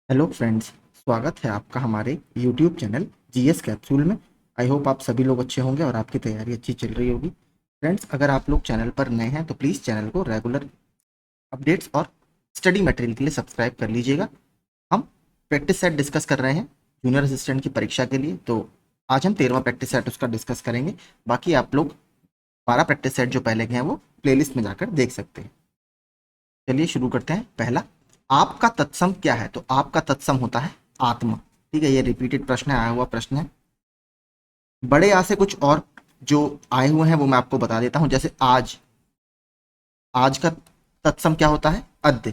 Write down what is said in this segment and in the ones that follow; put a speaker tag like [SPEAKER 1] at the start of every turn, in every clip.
[SPEAKER 1] Hello friends, स्वागत है आपका हमारे यूट्यूब चैनल जीएस कैप्सूल में। आई होप आप सभी लोग अच्छे होंगे और आपकी तैयारी अच्छी चल रही होगी। फ्रेंड्स, अगर आप लोग चैनल पर नए हैं तो प्लीज़ चैनल को रेगुलर अपडेट्स और स्टडी मटेरियल के लिए सब्सक्राइब कर लीजिएगा। हम प्रैक्टिस सेट डिस्कस कर रहे हैं जूनियर असिस्टेंट की परीक्षा के लिए। तो आज हम 13वां प्रैक्टिस सेट उसका डिस्कस करेंगे। बाकी आप लोग 12 प्रैक्टिस सेट जो पहले के हैं वो प्लेलिस्ट में जाकर देख सकते हैं। चलिए शुरू करते हैं। पहला, आपका तत्सम क्या है? तो आपका तत्सम होता है आत्मा। ठीक है, ये रिपीटेड प्रश्न है, आया हुआ प्रश्न है। बड़े आ से कुछ और जो आए हुए हैं वो मैं आपको बता देता हूं। जैसे आज, आज का तत्सम क्या होता है? अद्य।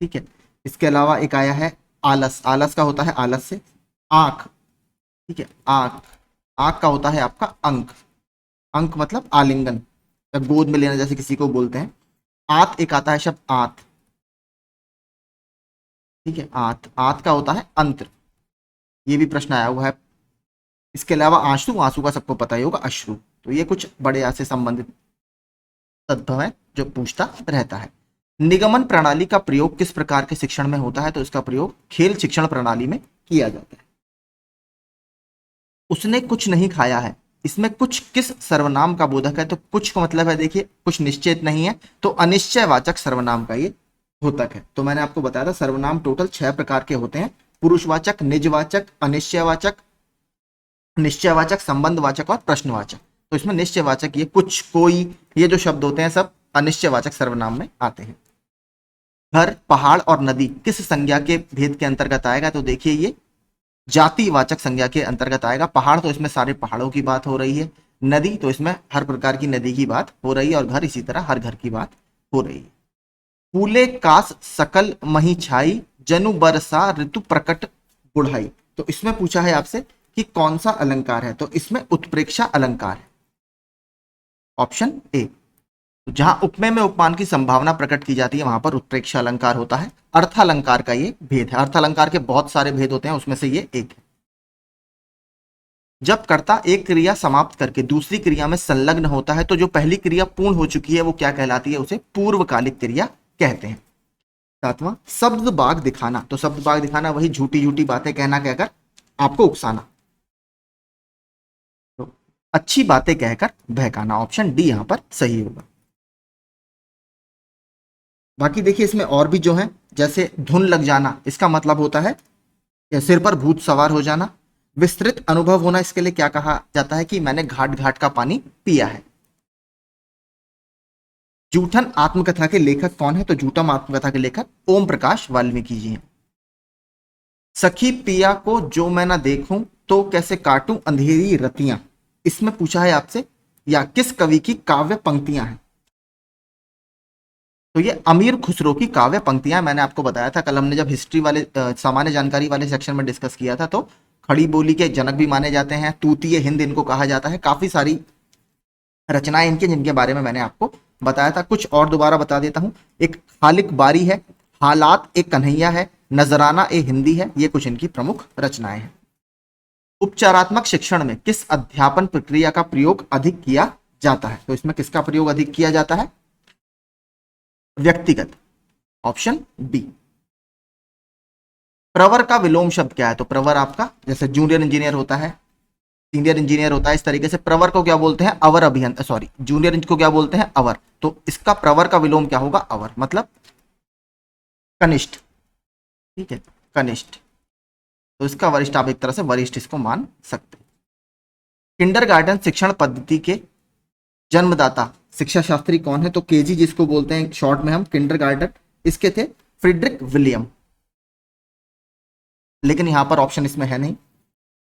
[SPEAKER 1] ठीक है, इसके अलावा एक आया है आलस। आलस का होता है आलस से। आंख, ठीक है, आंख। आंख का होता है आपका अंक। अंक मतलब आलिंगन या गोद में लेना, जैसे किसी को बोलते हैं। आत एक आता है शब्द आत। ठीक है, आत। आत का होता है अंत्र। ये भी प्रश्न आया हुआ है। इसके अलावा आंसू, आंसू का सबको पता ही होगा, अश्रु। तो ये कुछ बड़े आ से संबंधित तत्व है जो पूछता रहता है। निगमन प्रणाली का प्रयोग किस प्रकार के शिक्षण में होता है? तो इसका प्रयोग खेल शिक्षण प्रणाली में किया जाता है। उसने कुछ नहीं खाया है, इसमें कुछ किस सर्वनाम का बोधक है? तो कुछ का मतलब है, देखिए, कुछ निश्चित नहीं है, तो अनिश्चयवाचक सर्वनाम का ये बोधक है। तो मैंने आपको बताया था सर्वनाम टोटल 6 प्रकार के होते हैं: पुरुषवाचक, निजवाचक, अनिश्चयवाचक, निश्चयवाचक, संबंधवाचक और प्रश्नवाचक। तो इसमें निश्चयवाचक, ये कुछ, कोई, ये जो शब्द होते हैं सब अनिश्चयवाचक सर्वनाम में आते हैं। घर, पहाड़ और नदी किस संज्ञा के भेद के अंतर्गत आएगा? तो देखिए, ये जातिवाचक संज्ञा के अंतर्गत आएगा। पहाड़ तो इसमें सारे पहाड़ों की बात हो रही है, नदी तो इसमें हर प्रकार की नदी की बात हो रही है, और घर इसी तरह हर घर की बात हो रही है। फूले कास सकल मही छाई, जनु बरसा ऋतु प्रकट बुढ़ाई। तो इसमें पूछा है आपसे कि कौन सा अलंकार है? तो इसमें उत्प्रेक्षा अलंकार है, ऑप्शन ए। जहां उपमेय में उपमान की संभावना प्रकट की जाती है वहां पर उत्प्रेक्षा अलंकार होता है। अर्थालंकार का ये भेद है। अर्थालंकार के बहुत सारे भेद होते हैं, उसमें से ये एक है। जब कर्ता एक क्रिया समाप्त करके दूसरी क्रिया में संलग्न होता है तो जो पहली क्रिया पूर्ण हो चुकी है वो क्या कहलाती है? उसे पूर्वकालिक क्रिया कहते हैं। सातवां, शब्द बाग दिखाना। तो शब्द बाग दिखाना वही झूठी झूठी बातें कहना, कहकर आपको उकसाना। तो अच्छी बातें कहकर बहकाना, ऑप्शन डी यहां पर सही होगा। बाकी देखिए, इसमें और भी जो है, जैसे धुन लग जाना, इसका मतलब होता है या सिर पर भूत सवार हो जाना। विस्तृत अनुभव होना, इसके लिए क्या कहा जाता है? कि मैंने घाट घाट का पानी पिया है। जूठन आत्मकथा के लेखक कौन है? तो जूठन आत्मकथा के लेखक ओम प्रकाश वाल्मीकि जी हैं। सखी पिया को जो मैं ना देखूं तो कैसे काटूं अंधेरी रतियां, इसमें पूछा है आपसे या किस कवि की काव्य पंक्तियां हैं? तो ये अमीर खुसरो की काव्य पंक्तियां। मैंने आपको बताया था कल, हमने जब हिस्ट्री वाले सामान्य जानकारी वाले सेक्शन में डिस्कस किया था, तो खड़ी बोली के जनक भी माने जाते हैं, तूतीय हिंद इनको कहा जाता है। काफी सारी रचनाएं इनके जिनके बारे में मैंने आपको बताया था। कुछ और दोबारा बता देता हूं। एक खालिक बारी है, हालात एक कन्हैया है, नजराना ए हिंदी है। ये कुछ इनकी प्रमुख रचनाएं हैं। उपचारात्मक शिक्षण में किस अध्यापन प्रक्रिया का प्रयोग अधिक किया जाता है? तो इसमें किसका प्रयोग अधिक किया जाता है? व्यक्तिगत, ऑप्शन बी। प्रवर का विलोम शब्द क्या है? तो प्रवर आपका जैसे जूनियर इंजीनियर होता है, सीनियर इंजीनियर होता है, इस तरीके से प्रवर को क्या बोलते हैं? अवर अभियंता, सॉरी, जूनियर को क्या बोलते हैं? अवर। तो इसका प्रवर का विलोम क्या होगा? अवर, मतलब कनिष्ठ। ठीक है, कनिष्ठ। तो इसका वरिष्ठ, आप एक तरह से वरिष्ठ इसको मान सकते हैं। किंडरगार्टन शिक्षण पद्धति के जन्मदाता शिक्षा शास्त्री कौन है? तो केजी जिसको बोलते हैं शॉर्ट में हम, किंडरगार्टन, इसके थे फ्रीडरिक विलियम। लेकिन यहां पर ऑप्शन इसमें है नहीं।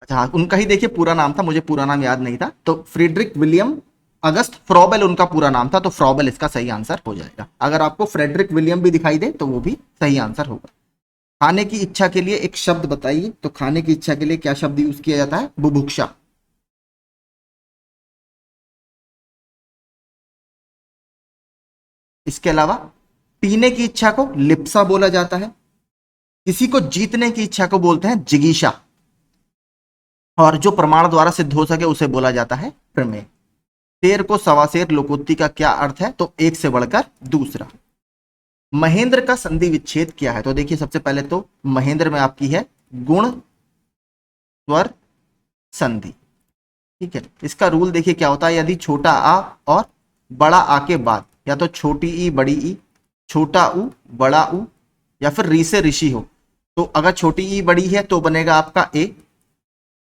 [SPEAKER 1] अच्छा हाँ, उनका ही देखिए पूरा नाम था, मुझे पूरा नाम याद नहीं था। तो फ्रीडरिक विलियम अगस्त फ्रॉबेल उनका पूरा नाम था, तो फ्रॉबेल इसका सही आंसर हो जाएगा। अगर आपको फ्रेडरिक विलियम भी दिखाई दे तो वो भी सही आंसर होगा। खाने की इच्छा के लिए एक शब्द बताइए। तो खाने की इच्छा के लिए क्या शब्द यूज किया जाता है? बुभुक्षा। इसके अलावा पीने की इच्छा को लिप्सा बोला जाता है। किसी को जीतने की इच्छा को बोलते हैं जिगीषा। और जो प्रमाण द्वारा सिद्ध हो सके उसे बोला जाता है प्रमेय। शेर को सवा शेर लोकोक्ति का क्या अर्थ है? तो एक से बढ़कर दूसरा। महेंद्र का संधि विच्छेद क्या है? तो देखिए सबसे पहले तो महेंद्र में आपकी है गुण स्वर संधि। ठीक है, इसका रूल देखिए क्या होता है, यदि छोटा आ और बड़ा आ के बाद या तो छोटी ई बड़ी ई, छोटा ऊ बड़ा ऊ, या फिर री से ऋषि हो, तो अगर छोटी ई बड़ी है तो बनेगा आपका ए,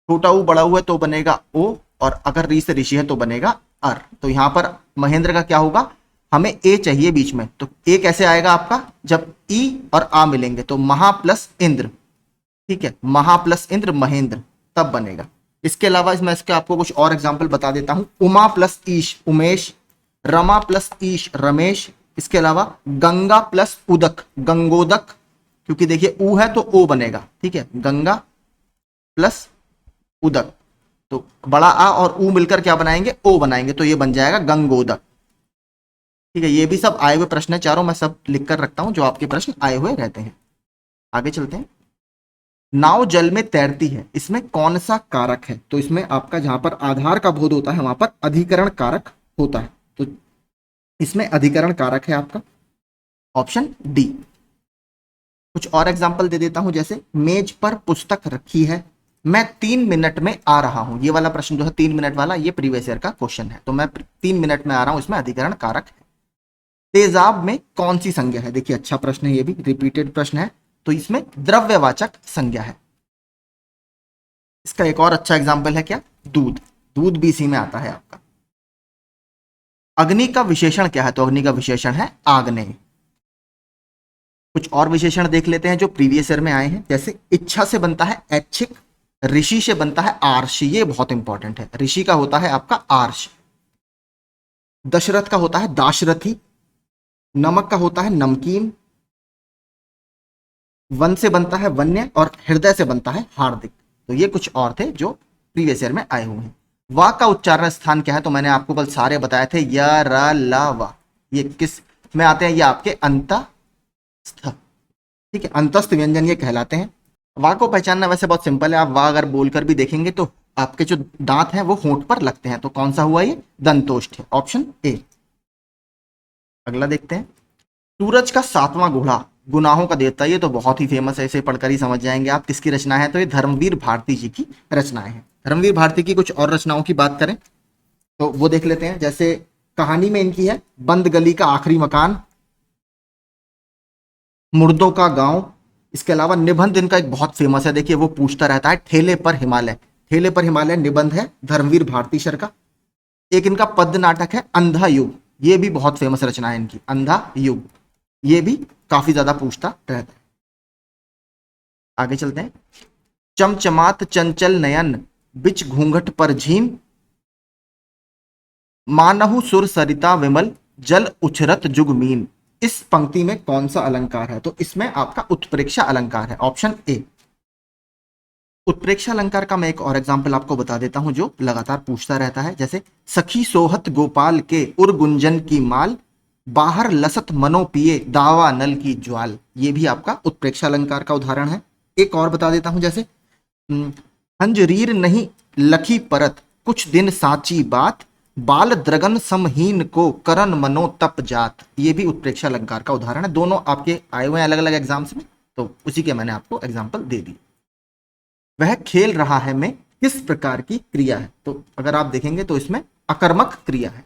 [SPEAKER 1] छोटा ऊ बड़ा ऊ है तो बनेगा ओ, और अगर री से ऋषि है तो बनेगा अर। तो यहां पर महेंद्र का क्या होगा, हमें ए चाहिए बीच में, तो ए कैसे आएगा आपका, जब ई और आ मिलेंगे तो महा प्लस इंद्र। ठीक है, महा प्लस इंद्र महेंद्र, तब बनेगा। इसके अलावा इसमें इसके आपको कुछ और एग्जाम्पल बता देता हूं। उमा प्लस ईश उमेश, रमा प्लस ईश रमेश, इसके अलावा गंगा प्लस उदक गंगोदक, क्योंकि देखिए ऊ है तो ओ बनेगा। ठीक है, गंगा प्लस उदक, तो बड़ा आ और ऊ मिलकर क्या बनाएंगे, ओ बनाएंगे, तो ये बन जाएगा गंगोदक। ठीक है, ये भी सब आए हुए प्रश्न है चारों, मैं सब लिख कर रखता हूं जो आपके प्रश्न आए हुए रहते हैं। आगे चलते हैं। नाव जल में तैरती है, इसमें कौन सा कारक है? तो इसमें आपका जहां पर आधार का बोध होता है वहां पर अधिकरण कारक होता है, तो इसमें अधिकरण कारक है आपका ऑप्शन डी। कुछ और एग्जांपल दे देता हूं, जैसे मेज पर पुस्तक रखी है, मैं 3 मिनट में आ रहा हूं। ये वाला प्रश्न जो है 3 मिनट वाला, ये प्रीवियस ईयर का क्वेश्चन है, तो मैं 3 मिनट में आ रहा हूं, इसमें अधिकरण कारक है। तेजाब में कौन सी संज्ञा है? देखिए अच्छा प्रश्न है, ये भी रिपीटेड प्रश्न है, तो इसमें द्रव्यवाचक संज्ञा है। इसका एक और अच्छा एग्जाम्पल है क्या, दूध, दूध भी इसी में आता है आपका। अग्नि का विशेषण क्या है? तो अग्नि का विशेषण है आग्नेय। कुछ और विशेषण देख लेते हैं जो प्रीवियस ईयर में आए हैं, जैसे इच्छा से बनता है ऐच्छिक, ऋषि से बनता है आर्ष, ये बहुत इंपॉर्टेंट है, ऋषि का होता है आपका आर्ष, दशरथ का होता है दाशरथी, नमक का होता है नमकीन, वन से बनता है वन्य, और हृदय से बनता है हार्दिक। तो ये कुछ और थे जो प्रीवियस ईयर में आए हुए हैं। वा का उच्चारण स्थान क्या है? तो मैंने आपको कल सारे बताए थे, य र ल वा, ये किस में आते हैं, ये आपके अंतस्थ। ठीक है, अंतस्थ व्यंजन ये कहलाते हैं। वा को पहचानना वैसे बहुत सिंपल है, आप वा अगर बोलकर भी देखेंगे तो आपके जो दांत हैं वो होंठ पर लगते हैं, तो कौन सा हुआ ये, दंतोष्ठ है, ऑप्शन ए। अगला देखते हैं। सूरज का 7वां घोड़ा गुनाहों का देवता, ये तो बहुत ही फेमस है, इसे पढ़कर ही समझ जाएंगे आप किसकी रचना है, तो ये धर्मवीर भारती जी की रचनाएं हैं। धर्मवीर भारती की कुछ और रचनाओं की बात करें तो वो देख लेते हैं, जैसे कहानी में इनकी है बंद गली का आखिरी मकान, मुर्दों का गांव, इसके अलावा निबंध इनका एक बहुत फेमस है, देखिए वो पूछता रहता है ठेले पर हिमालय, ठेले पर हिमालय निबंध है धर्मवीर भारती सर का। एक इनका पद्य नाटक है अंधा युग, ये भी बहुत फेमस रचना है इनकी, अंधा युग, ये भी काफी ज्यादा पूछता रहता है। आगे चलते हैं। चमचमात चंचल नयन बिच घूंघट पर झीम, मानहु सुर सरिता विमल जल उछरत जुगमीन, इस पंक्ति में कौन सा अलंकार है? तो इसमें आपका उत्प्रेक्षा अलंकार है, ऑप्शन ए। उत्प्रेक्षा अलंकार का मैं एक और एग्जांपल आपको बता देता हूं जो लगातार पूछता रहता है, जैसे सखी सोहत गोपाल के उर गुंजन की माल, बाहर लसत मनो पिए दावा नल की ज्वाल, ये भी आपका उत्प्रेक्षा अलंकार का उदाहरण है। एक और बता देता हूं, जैसे हंजरीर नहीं लखी परत कुछ दिन साची बात, बाल द्रगन समहीन को करन मनो तप जात, ये भी उत्प्रेक्षा अलंकार का उदाहरण है। दोनों आपके आए हुए हैं अलग अलग एग्जाम्स में, तो उसी के मैंने आपको एग्जाम्पल दे दी। वह खेल रहा है में किस प्रकार की क्रिया है? तो अगर आप देखेंगे तो इसमें अकर्मक क्रिया है।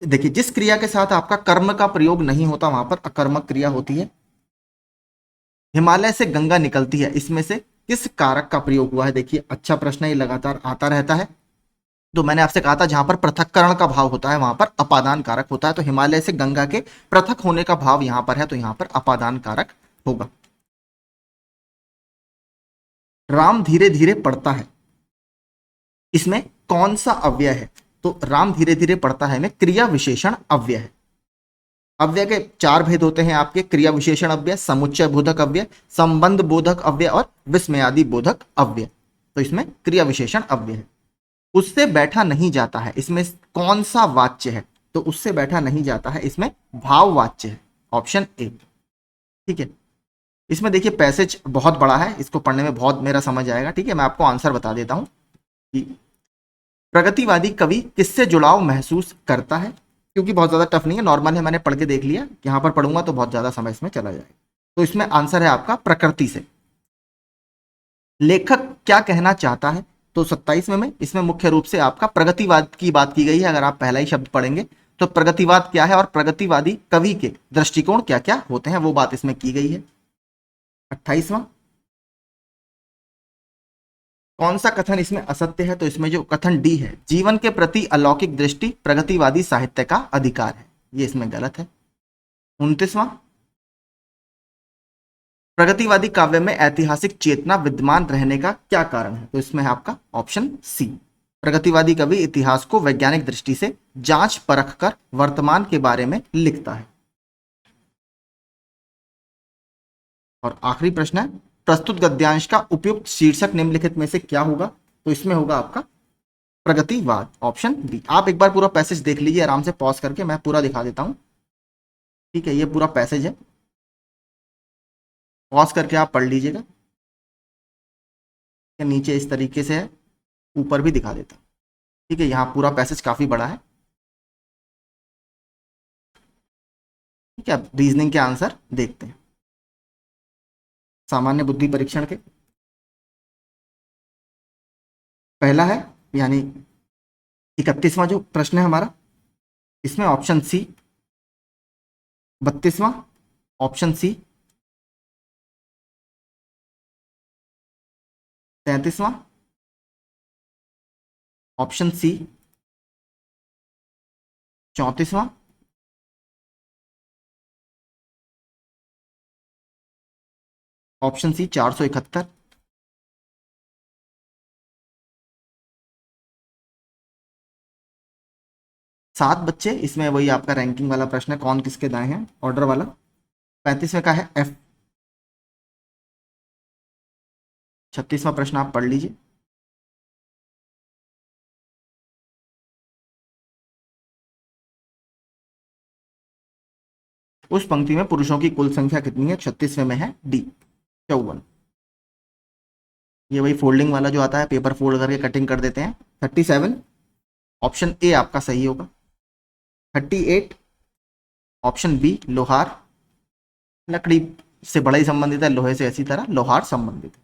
[SPEAKER 1] देखिए जिस क्रिया के साथ आपका कर्म का प्रयोग नहीं होता वहां पर अकर्मक क्रिया होती है। हिमालय से गंगा निकलती है, इसमें से किस कारक का प्रयोग हुआ है? देखिए अच्छा प्रश्न, ये लगातार आता रहता है। तो मैंने आपसे कहा था जहां पर पृथक्करण का भाव होता है वहां पर अपादान कारक होता है, तो हिमालय से गंगा के पृथक होने का भाव यहां पर है, तो यहां पर अपादान कारक होगा। राम धीरे धीरे पढ़ता है, इसमें कौन सा अव्यय है? तो राम धीरे धीरे पढ़ता है में क्रिया विशेषण अव्यय है। अव्यय के 4 भेद होते हैं आपके, क्रिया विशेषण अव्यय, समुच्चय बोधक अव्यय, संबंध बोधक अव्यय और विस्मयादि बोधक अव्यय। तो इसमें क्रिया विशेषण अव्यय है। उससे बैठा नहीं जाता है, इसमें कौन सा वाच्य है? तो उससे बैठा नहीं जाता है, इसमें भाव वाच्य है, ऑप्शन ए। ठीक है, इसमें देखिए पैसेज बहुत बड़ा है, इसको पढ़ने में बहुत मेरा समझ आएगा। ठीक है, मैं आपको आंसर बता देता हूं कि प्रगतिवादी कवि किससे जुड़ाव महसूस करता है? क्योंकि बहुत ज्यादा टफ नहीं है, नॉर्मल है, मैंने पढ़ के देख लिया, यहाँ पर पढ़ूंगा तो बहुत ज्यादा समय इसमें चला जाएगा। तो इसमें आंसर है आपका प्रकृति से। लेखक क्या कहना चाहता है, तो 27वें में इसमें मुख्य रूप से आपका प्रगतिवाद की बात की गई है। अगर आप पहला ही शब्द पढ़ेंगे तो प्रगतिवाद क्या है और प्रगतिवादी कवि के दृष्टिकोण क्या क्या होते हैं वो बात इसमें की गई है। 28वां, कौन सा कथन इसमें असत्य है, तो इसमें जो कथन डी है, जीवन के प्रति अलौकिक दृष्टि प्रगतिवादी साहित्य का अधिकार है, ये इसमें गलत है। 29वां, प्रगतिवादी काव्य में ऐतिहासिक चेतना विद्यमान रहने का क्या कारण है, तो इसमें है आपका ऑप्शन सी, प्रगतिवादी कवि इतिहास को वैज्ञानिक दृष्टि से जांच परख कर वर्तमान के बारे में लिखता है। और आखिरी प्रश्न है, प्रस्तुत गद्यांश का उपयुक्त शीर्षक निम्नलिखित में से क्या होगा, तो इसमें होगा आपका प्रगतिवाद, ऑप्शन बी। आप एक बार पूरा पैसेज देख लीजिए आराम से पॉज करके, मैं पूरा दिखा देता हूं। ठीक है, ये पूरा पैसेज है, पॉज करके आप पढ़ लीजिएगा। नीचे इस तरीके से है, ऊपर भी दिखा देता हूं। ठीक है, यहाँ पूरा पैसेज काफी बड़ा है। ठीक है, अब रीजनिंग के आंसर देखते हैं, सामान्य बुद्धि परीक्षण के। पहला है यानी 31वां जो प्रश्न है हमारा, इसमें ऑप्शन सी। 32वां ऑप्शन सी। 33वां ऑप्शन सी। 34वां ऑप्शन सी 471। 7 बच्चे, इसमें वही आपका रैंकिंग वाला प्रश्न है, कौन किसके दाएं हैं, ऑर्डर वाला। 35वें का है एफ। 36वां प्रश्न आप पढ़ लीजिए। उस पंक्ति में पुरुषों की कुल संख्या कितनी है, 36वें में है डी 54। ये वही फोल्डिंग वाला जो आता है, पेपर फोल्ड करके कटिंग कर देते हैं। 37 ऑप्शन ए आपका सही होगा। 38 ऑप्शन बी लोहार, लकड़ी से बड़ा ही संबंधित है, लोहे से ऐसी तरह लोहार संबंधित है।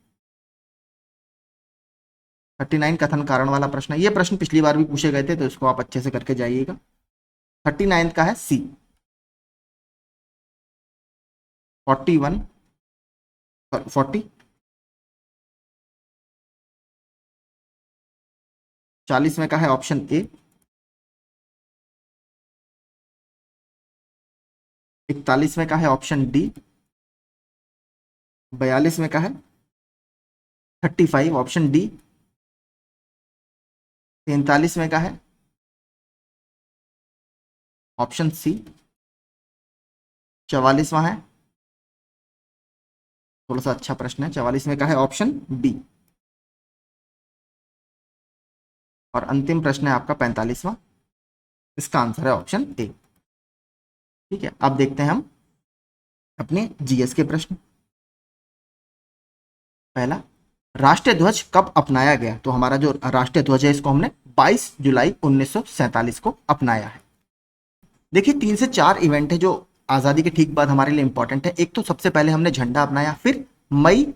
[SPEAKER 1] 39 कथन कारण वाला प्रश्न है, ये प्रश्न पिछली बार भी पूछे गए थे तो इसको आप अच्छे से करके जाइएगा। 39 का है सी। 41 40 40 में का है ऑप्शन ए। 41 में का है ऑप्शन डी। 42 में का है 35 ऑप्शन डी। 43 में का है ऑप्शन सी। 44वां है, थोड़ा सा अच्छा प्रश्न है, 44 में का है ऑप्शन बी। और अंतिम प्रश्न है आपका 45वां, इसका आंसर है ऑप्शन ए। ठीक है, अब देखते हैं हम अपने जीएस के प्रश्न। पहला, राष्ट्रीय ध्वज कब अपनाया गया, तो हमारा जो राष्ट्रीय ध्वज है इसको हमने 22 जुलाई 1947 को अपनाया है। देखिए 3 से 4 इवेंट है जो आजादी के ठीक बाद हमारे लिए इंपॉर्टेंट है। एक तो सबसे पहले हमने झंडा अपनाया, फिर मई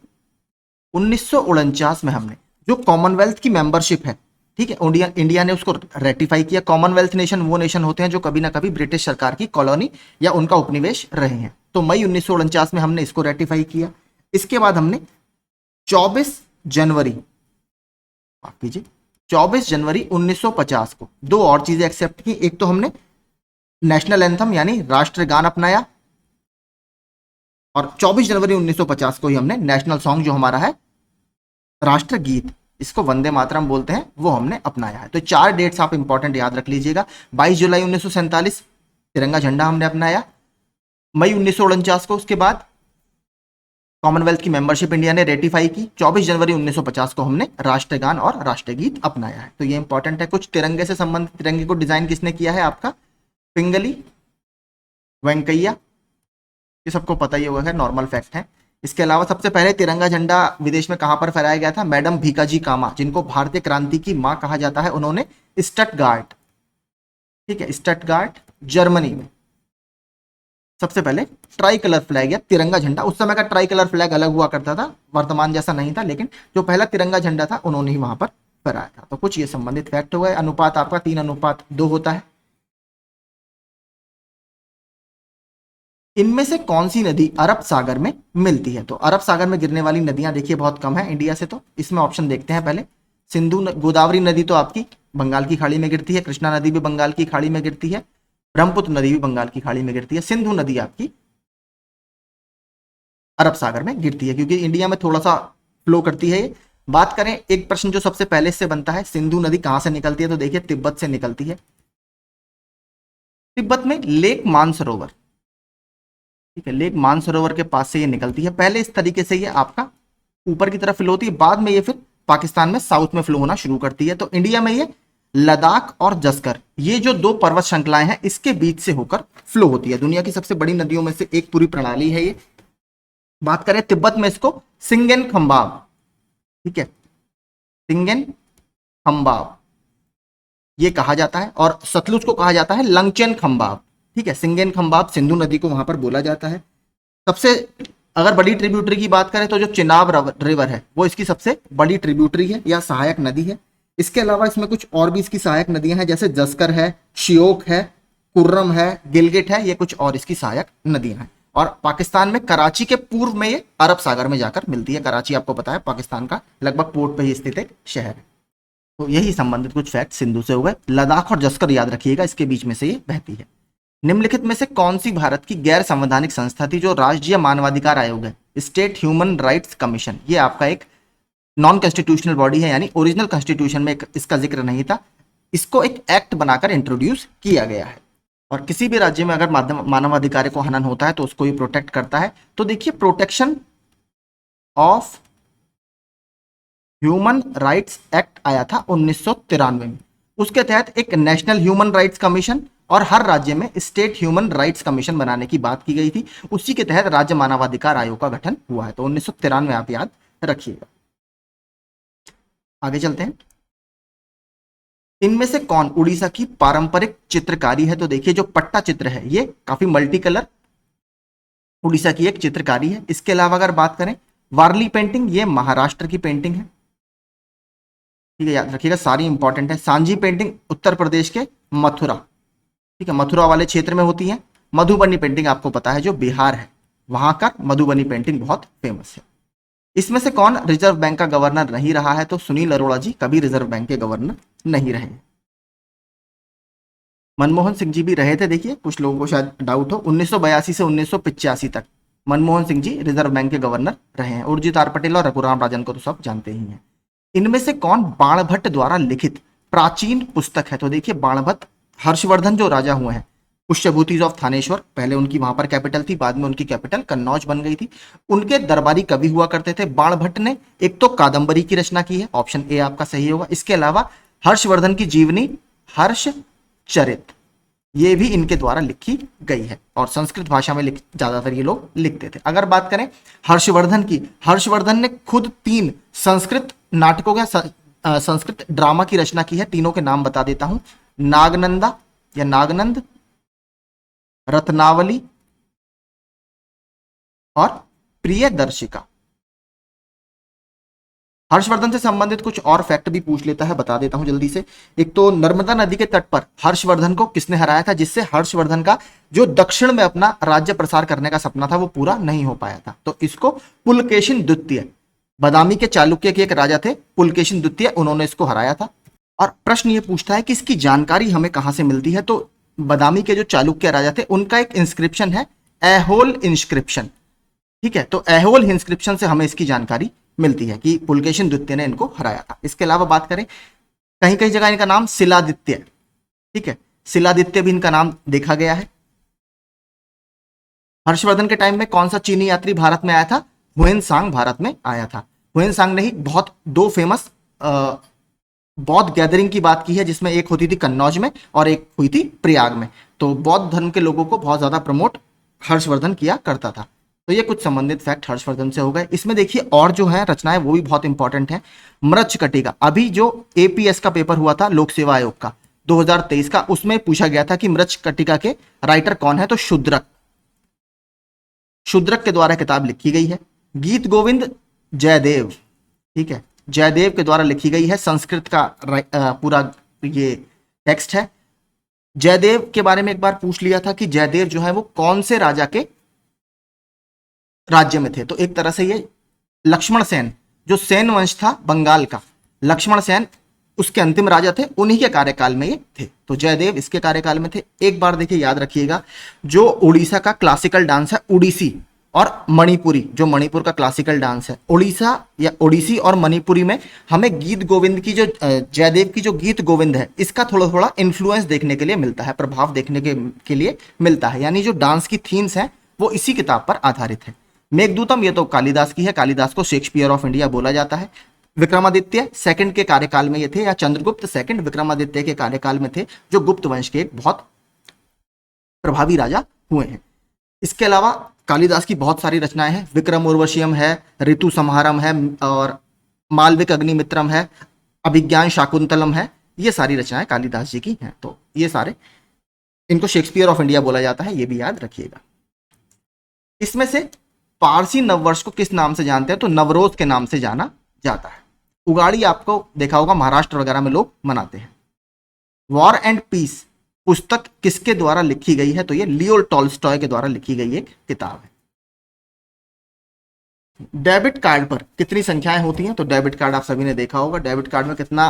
[SPEAKER 1] 1949 में हमने जो कॉमनवेल्थ की मेंबरशिप है, ठीक है, इंडिया ने उसको रेटिफाई किया। कॉमनवेल्थ नेशन वो नेशन होते हैं जो कभी ना कभी ब्रिटिश सरकार की कॉलोनी या उनका उपनिवेश रहे हैं, तो मई 1949 में हमने इसको रेटिफाई किया। इसके बाद हमने 24 जनवरी, माफ कीजिए, 24 जनवरी 1950 को दो और चीजें एक्सेप्ट की। एक तो हमने नेशनल एंथम यानी राष्ट्रगान अपनाया, और 24 जनवरी 1950 को ही हमने नेशनल सॉन्ग जो हमारा है राष्ट्रगीत, इसको वंदे मातरम बोलते हैं, वो हमने अपनाया है। तो 4 डेट्स आप इंपॉर्टेंट याद रख लीजिएगा। 22 जुलाई 1947 तिरंगा झंडा हमने अपनाया, मई 1949 को उसके बाद कॉमनवेल्थ की मेंबरशिप इंडिया ने रेटिफाई की, 24 जनवरी 1950 को हमने राष्ट्रगान और राष्ट्रगीत अपनाया है। तो ये इंपॉर्टेंट है। कुछ तिरंगे से संबंधित, तिरंगे को डिजाइन किसने किया है, आपका पिंगली वेंकैया, ये सबको पता ही होगा, नॉर्मल फैक्ट है। इसके अलावा सबसे पहले तिरंगा झंडा विदेश में कहां पर फहराया गया था, मैडम भीकाजी कामा, जिनको भारतीय क्रांति की मां कहा जाता है, उन्होंने स्टटगार्ट, ठीक है, स्टटगार्ट जर्मनी में सबसे पहले ट्राई कलर फ्लैग या तिरंगा झंडा, उस समय का ट्राई कलर फ्लैग अलग हुआ करता था, वर्तमान जैसा नहीं था, लेकिन जो पहला तिरंगा झंडा था उन्होंने ही वहां पर फहराया था। तो कुछ ये संबंधित फैक्ट हो गए। अनुपात आपका 3:2 होता है। इनमें से कौन सी नदी अरब सागर में मिलती है? तो अरब सागर में गिरने वाली नदियां देखिए बहुत कम है इंडिया से, तो इसमें ऑप्शन देखते हैं पहले। गोदावरी नदी तो आपकी बंगाल की खाड़ी में गिरती है, कृष्णा नदी भी बंगाल की खाड़ी में गिरती है, ब्रह्मपुत्र नदी भी बंगाल की खाड़ी में गिरती है, सिंधु नदी आपकी अरब सागर में गिरती है, क्योंकि इंडिया में थोड़ा सा फ्लो करती है ये। बात करें एक प्रश्न जो सबसे पहले से बनता है, सिंधु नदी कहां से निकलती है? तो देखिए तिब्बत से निकलती है, तिब्बत में लेक मानसरोवर, ठीक है, लेक मानसरोवर के पास से ये निकलती है। पहले इस तरीके से ये आपका ऊपर की तरफ फ्लो होती है, बाद में ये फिर पाकिस्तान में साउथ में फ्लो होना शुरू करती है। तो इंडिया में ये लद्दाख और जस्कर, ये जो दो पर्वत श्रृंखलाएं हैं, इसके बीच से होकर फ्लो होती है। दुनिया की सबसे बड़ी नदियों में से एक पूरी प्रणाली है ये। बात करें तिब्बत में इसको सिंगेन खंबाब, ठीक है, सिंगेन खंबाब ये कहा जाता है, और सतलुज को कहा जाता है लंगचेन खंबाब, ठीक है। सिंगेन खंबाब सिंधु नदी को वहां पर बोला जाता है। सबसे अगर बड़ी ट्रिब्यूटरी की बात करें तो जो चिनाब रिवर है वो इसकी सबसे बड़ी ट्रिब्यूटरी है या सहायक नदी है। इसके अलावा इसमें कुछ और भी इसकी सहायक नदियां हैं, जैसे जस्कर है, श्योक है, कुर्रम है, गिलगिट है, ये कुछ और इसकी सहायक नदियां हैं। और पाकिस्तान में कराची के पूर्व में ये अरब सागर में जाकर मिलती है। कराची आपको पता है पाकिस्तान का लगभग पोर्ट पे ही स्थित एक शहर है। तो यही संबंधित कुछ फैक्ट सिंधु से हो गए। लद्दाख और जस्कर याद रखिएगा, इसके बीच में से ये बहती है। निम्नलिखित में से कौन सी भारत की गैर संवैधानिक संस्था थी जो राष्ट्रीय मानवाधिकार आयोग है? स्टेट ह्यूमन राइट्स कमीशन, ये आपका एक नॉन कॉन्स्टिट्यूशनल बॉडी है, यानी ओरिजिनल कॉन्स्टिट्यूशन में इसका जिक्र नहीं था। इसको एक एक्ट बनाकर इंट्रोड्यूस किया गया है, और किसी भी राज्य में अगर मानवाधिकार को हनन होता है तो उसको ये प्रोटेक्ट करता है। तो देखिए protection of human rights act आया था 1993 में। उसके तहत एक नेशनल ह्यूमन राइट्स कमीशन और हर राज्य में स्टेट ह्यूमन राइट्स कमीशन बनाने की बात की गई थी। उसी के तहत राज्य मानवाधिकार आयोग का गठन हुआ है। तो 1993 आप याद रखिएगा। आगे चलते हैं। इनमें से कौन उड़ीसा की पारंपरिक चित्रकारी है? तो देखिए जो पट्टा चित्र है ये काफी मल्टी कलर उड़ीसा की एक चित्रकारी है। इसके अलावा अगर बात करें वारली पेंटिंग, ये महाराष्ट्र की पेंटिंग है, ठीक है, याद रखिएगा सारी इंपॉर्टेंट है। सांझी पेंटिंग उत्तर प्रदेश के मथुरा, ठीक है, मथुरा वाले क्षेत्र में होती है। मधुबनी पेंटिंग आपको पता है जो बिहार है, वहां का मधुबनी पेंटिंग बहुत फेमस है। इसमें से कौन रिजर्व बैंक का गवर्नर नहीं रहा है? तो सुनील अरोड़ा जी कभी रिजर्व बैंक के गवर्नर नहीं रहे। मनमोहन सिंह जी भी रहे थे, देखिए कुछ लोगों को शायद डाउट हो। 1982 से 1985 तक मनमोहन सिंह जी रिजर्व बैंक के गवर्नर रहे हैं। उर्जित आर पटेल और रघुराम राजन को तो सब जानते ही हैं। इनमें से कौन बाणभट्ट द्वारा लिखित प्राचीन पुस्तक है? तो देखिए बाणभट्ट हर्षवर्धन जो राजा हुए हैं, पुष्यभूतिज ऑफ थानेश्वर, पहले उनकी वहां पर कैपिटल थी, बाद में उनकी कैपिटल कन्नौज बन गई थी। उनके दरबारी कवि हुआ करते थे। बाणभट्ट ने एक तो कादंबरी की रचना की है, ऑप्शन ए आपका सही होगा। इसके अलावा हर्षवर्धन की जीवनी हर्षचरित, ये भी इनके द्वारा लिखी गई है, और संस्कृत भाषा में ज्यादातर ये लोग लिखते थे। अगर बात करें हर्षवर्धन की, हर्षवर्धन ने खुद 3 संस्कृत नाटकों या संस्कृत ड्रामा की रचना की है। तीनों के नाम बता देता हूं, नागनंदा या नागनंद, रत्नावली और प्रियदर्शिका। हर्षवर्धन से संबंधित कुछ और फैक्ट भी पूछ लेता है, बता देता हूं जल्दी से। एक तो नर्मदा नदी के तट पर हर्षवर्धन को किसने हराया था, जिससे हर्षवर्धन का जो दक्षिण में अपना राज्य प्रसार करने का सपना था वो पूरा नहीं हो पाया था? तो इसको पुलकेशिन द्वितीय, बादामी के चालुक्य के एक राजा थे पुलकेशिन द्वितीय, उन्होंने इसको हराया था। और प्रश्न ये पूछता है कि इसकी जानकारी हमें कहां से मिलती है? तो बादामी के जो चालुक्य राजा थे उनका एक इंस्क्रिप्शन है, एहोल इंस्क्रिप्शन, ठीक है। तो एहोल इंस्क्रिप्शन से हमें इसकी जानकारी मिलती है कि पुलकेशिन द्वितीय ने इनको हराया था। इसके अलावा बात करें, कहीं कहीं जगह इनका नाम शिलादित्य, ठीक है, शिलादित्य भी इनका नाम देखा गया है। हर्षवर्धन के टाइम में कौन सा चीनी यात्री भारत में आया था? हुएनसांग भारत में आया था। हुएनसांग ने ही बहुत 2 फेमस बौद्ध गैदरिंग की बात की है, जिसमें एक होती थी कन्नौज में और एक हुई थी प्रयाग में। तो बौद्ध धर्म के लोगों को बहुत ज्यादा प्रमोट हर्षवर्धन किया करता था। तो ये कुछ संबंधित फैक्ट हर्षवर्धन से हो गए। इसमें देखिए और जो है रचनाएं वो भी बहुत इंपॉर्टेंट है। मृच्छकटिका, अभी जो एपीएस का पेपर हुआ था लोक सेवा आयोग का, 2023 का, उसमें पूछा गया था कि मृच्छकटिका के राइटर कौन है, तो शूद्रक, शूद्रक के द्वारा किताब लिखी गई है। गीत गोविंद जयदेव, ठीक है, जयदेव के द्वारा लिखी गई है, संस्कृत का पूरा ये टेक्स्ट है। जयदेव के बारे में एक बार पूछ लिया था कि जयदेव जो है वो कौन से राजा के राज्य में थे, तो एक तरह से ये लक्ष्मण सेन, जो सेन वंश था बंगाल का, लक्ष्मण सेन उसके अंतिम राजा थे, उन्हीं के कार्यकाल में ये थे, तो जयदेव इसके कार्यकाल में थे। एक बार देखिए याद रखिएगा, जो उड़ीसा का क्लासिकल डांस है उड़ीसी और मणिपुरी, जो मणिपुर का क्लासिकल डांस है, उड़ीसा या ओडिसी और मणिपुरी में हमें गीत गोविंद की जो जयदेव की जो गीत गोविंद है, इसका थोड़ा थोड़ा इन्फ्लुएंस देखने के लिए मिलता है, प्रभाव देखने के लिए मिलता है, यानी जो डांस की थीम्स हैं वो इसी किताब पर आधारित है। मेघदूतम ये तो कालिदास की है, कालिदास को शेक्सपियर ऑफ इंडिया बोला जाता है। विक्रमादित्य सेकंड के कार्यकाल में ये थे, या चंद्रगुप्त सेकंड विक्रमादित्य के कार्यकाल में थे, जो गुप्त वंश के एक बहुत प्रभावी राजा हुए हैं। इसके अलावा कालिदास की बहुत सारी रचनाएं हैं, विक्रम उर्वशीयम है, ऋतु संहारम है, और मालविक अग्निमित्रम है, अभिज्ञान शाकुंतलम है, ये सारी रचनाएं कालिदास जी की हैं। तो ये सारे, इनको शेक्सपियर ऑफ इंडिया बोला जाता है, ये भी याद रखिएगा। इसमें से पारसी नववर्ष को किस नाम से जानते हैं, तो नवरोज के नाम से जाना जाता है। उगाड़ी आपको देखा होगा महाराष्ट्र वगैरह में लोग मनाते हैं। वॉर एंड पीस पुस्तक किसके द्वारा लिखी गई है, तो ये लियो टॉल्स्टॉय के द्वारा लिखी गई एक किताब है। डेबिट कार्ड पर कितनी संख्याएं होती हैं, तो डेबिट कार्ड आप सभी ने देखा होगा, डेबिट कार्ड में कितना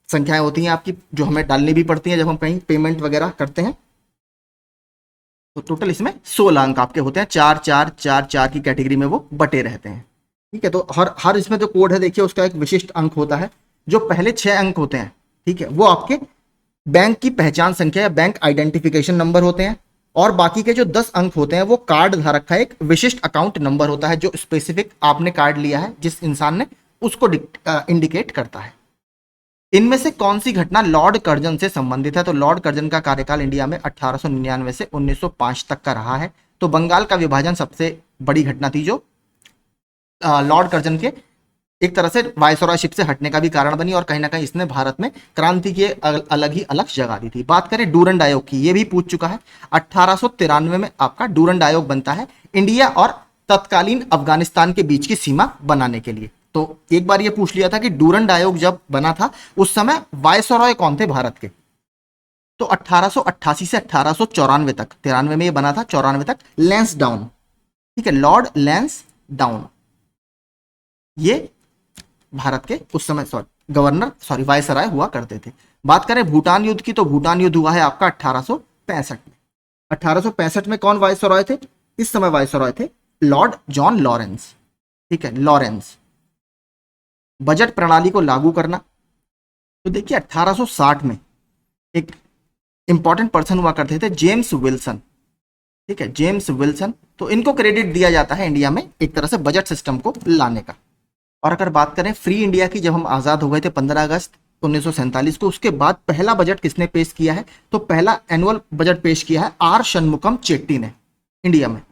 [SPEAKER 1] संख्याएं होती हैं आपकी, जो हमें डालनी भी पड़ती हैं जब हम कहीं पेमेंट वगैरह करते हैं। तो टोटल इसमें 16 अंक आपके होते हैं, 4 4 4 4 की कैटेगरी में वो बटे रहते हैं, ठीक है। तो हर इसमें जो कोड है देखिए, उसका एक विशिष्ट अंक होता है। जो पहले 6 अंक होते हैं, ठीक है, वो आपके बैंक की पहचान संख्या या बैंक आइडेंटिफिकेशन नंबर होते हैं, और बाकी के जो 10 अंक होते हैं वो कार्ड धारक का एक विशिष्ट अकाउंट नंबर होता है, जो स्पेसिफिक आपने कार्ड लिया है जिस इंसान ने, उसको इंडिकेट करता है। इनमें से कौन सी घटना लॉर्ड कर्जन से संबंधित है, तो लॉर्ड कर्जन का कार्यकाल इंडिया में 1899 से 1905 तक का रहा है। तो बंगाल का विभाजन सबसे बड़ी घटना थी, जो लॉर्ड कर्जन के एक तरह से वायसरॉयशिप से हटने का भी कारण बनी, और कहीं ना कहीं इसने भारत में क्रांति की अलग ही अलग जगह दी थी। बात करें डूरंड आयोग की, ये भी पूछ चुका है, 1893 में आपका डूरंड आयोग बनता है इंडिया और तत्कालीन अफगानिस्तान के बीच की सीमा बनाने के लिए। तो एक बार ये पूछ लिया था कि डूरंड आयोग जब बना था उस समय वायसरॉय कौन थे भारत के, तो 1888 से 1894 तक, 93 में ये बना था, 94 तक लैंसडाउन, ठीक है, लॉर्ड लैंसडाउन, ये भारत के उस समय गवर्नर वायसराय हुआ करते थे। बात करें भूटान युद्ध की, तो भूटान युद्ध हुआ है आपका 1865 में। 1865 में कौन वायसराय थे, इस समय वायसराय थे लॉर्ड जॉन लॉरेंस, ठीक है, लॉरेंस। बजट प्रणाली को लागू करना, तो देखिए 1860 में एक इंपॉर्टेंट पर्सन हुआ करते थे, जेम्स विल्सन, ठीक है, जेम्स विल्सन। तो इनको क्रेडिट दिया जाता है इंडिया में एक तरह से बजट सिस्टम को लाने का। और अगर बात करें फ्री इंडिया की, जब हम आजाद हो गए थे 15 अगस्त 1947 को, उसके बाद पहला बजट किसने पेश किया है, तो पहला एनुअल बजट पेश किया है आर षणमुखम चेट्टी ने इंडिया में,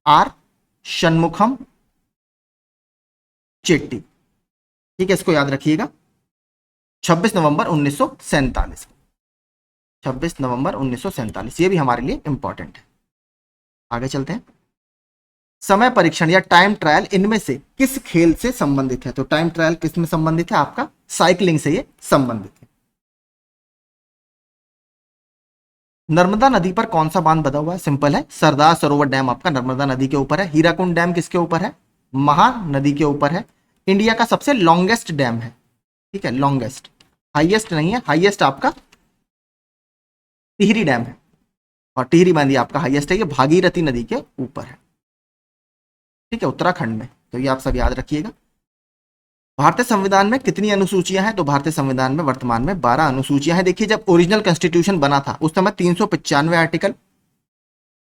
[SPEAKER 1] आर षणमुखम चेट्टी, ठीक है, इसको याद रखिएगा। 26 नवंबर 1947, 26 नवंबर 1947, ये भी हमारे लिए इंपॉर्टेंट है। आगे चलते हैं। समय परीक्षण या टाइम ट्रायल इनमें से किस खेल से संबंधित है, तो टाइम ट्रायल किस में संबंधित है, आपका साइकिलिंग से ये संबंधित है। नर्मदा नदी पर कौन सा बांध बना हुआ है, सिंपल है, सरदार सरोवर डैम आपका नर्मदा नदी के ऊपर है। हीराकुंड डैम किसके ऊपर है, महानदी के ऊपर है। इंडिया का सबसे लॉन्गेस्ट डैम है, ठीक है, लॉन्गेस्ट, हाईएस्ट नहीं है, हाईएस्ट आपका टिहरी डैम है, और टिहरी बांधी आपका हाईएस्ट है, ये भागीरथी नदी के ऊपर है, ठीक है, उत्तराखंड में। तो ये आप सब याद रखिएगा। भारतीय संविधान में कितनी अनुसूचियां हैं, तो भारतीय संविधान में वर्तमान में 12 अनुसूचियां हैं। देखिए जब ओरिजिनल कॉन्स्टिट्यूशन बना था उस समय 395 आर्टिकल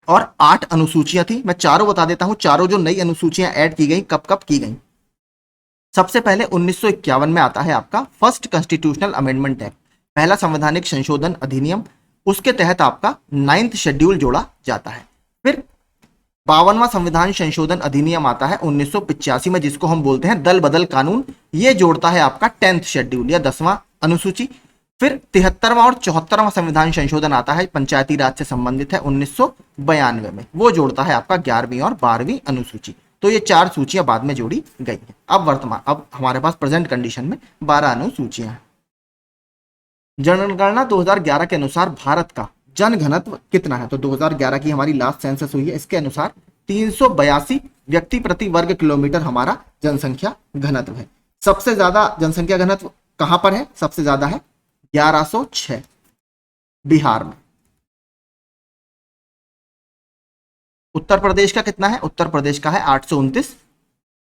[SPEAKER 1] और 8 अनुसूचियां थी। मैं चारों बता देता हूं, चारों जो नई अनुसूचियां ऐड की गई कब कब की गई। सबसे पहले 1951 में आता है आपका फर्स्ट कॉन्स्टिट्यूशनल अमेंडमेंट एक्ट, पहला संवैधानिक संशोधन अधिनियम, उसके तहत आपका 9th शेड्यूल जोड़ा जाता है। फिर 52वां संविधान संशोधन अधिनियम आता है 1985 में, जिसको हम बोलते हैं दल बदल कानून, ये जोड़ता है आपका 10th शेड्यूल या 10वां अनुसूची। फिर 73वां और 74वां संविधान संशोधन आता है, पंचायती राज से संबंधित है, 1992 में। वो जोड़ता है आपका 11वीं और 12वीं अनुसूची। तो ये 4 सूचियां बाद में जोड़ी गई हैं। अब हमारे पास प्रेजेंट कंडीशन में 12 अनुसूचियां हैं। जनगणना 2011 के अनुसार भारत का जन घनत्व कितना है? तो 2011 की हमारी लास्ट सेंसस हुई है, इसके अनुसार 382 व्यक्ति प्रति वर्ग किलोमीटर हमारा जनसंख्या घनत्व है। सबसे ज्यादा जनसंख्या घनत्व कहां पर है? सबसे ज्यादा है 1106 बिहार में। उत्तर प्रदेश का कितना है? उत्तर प्रदेश का है 829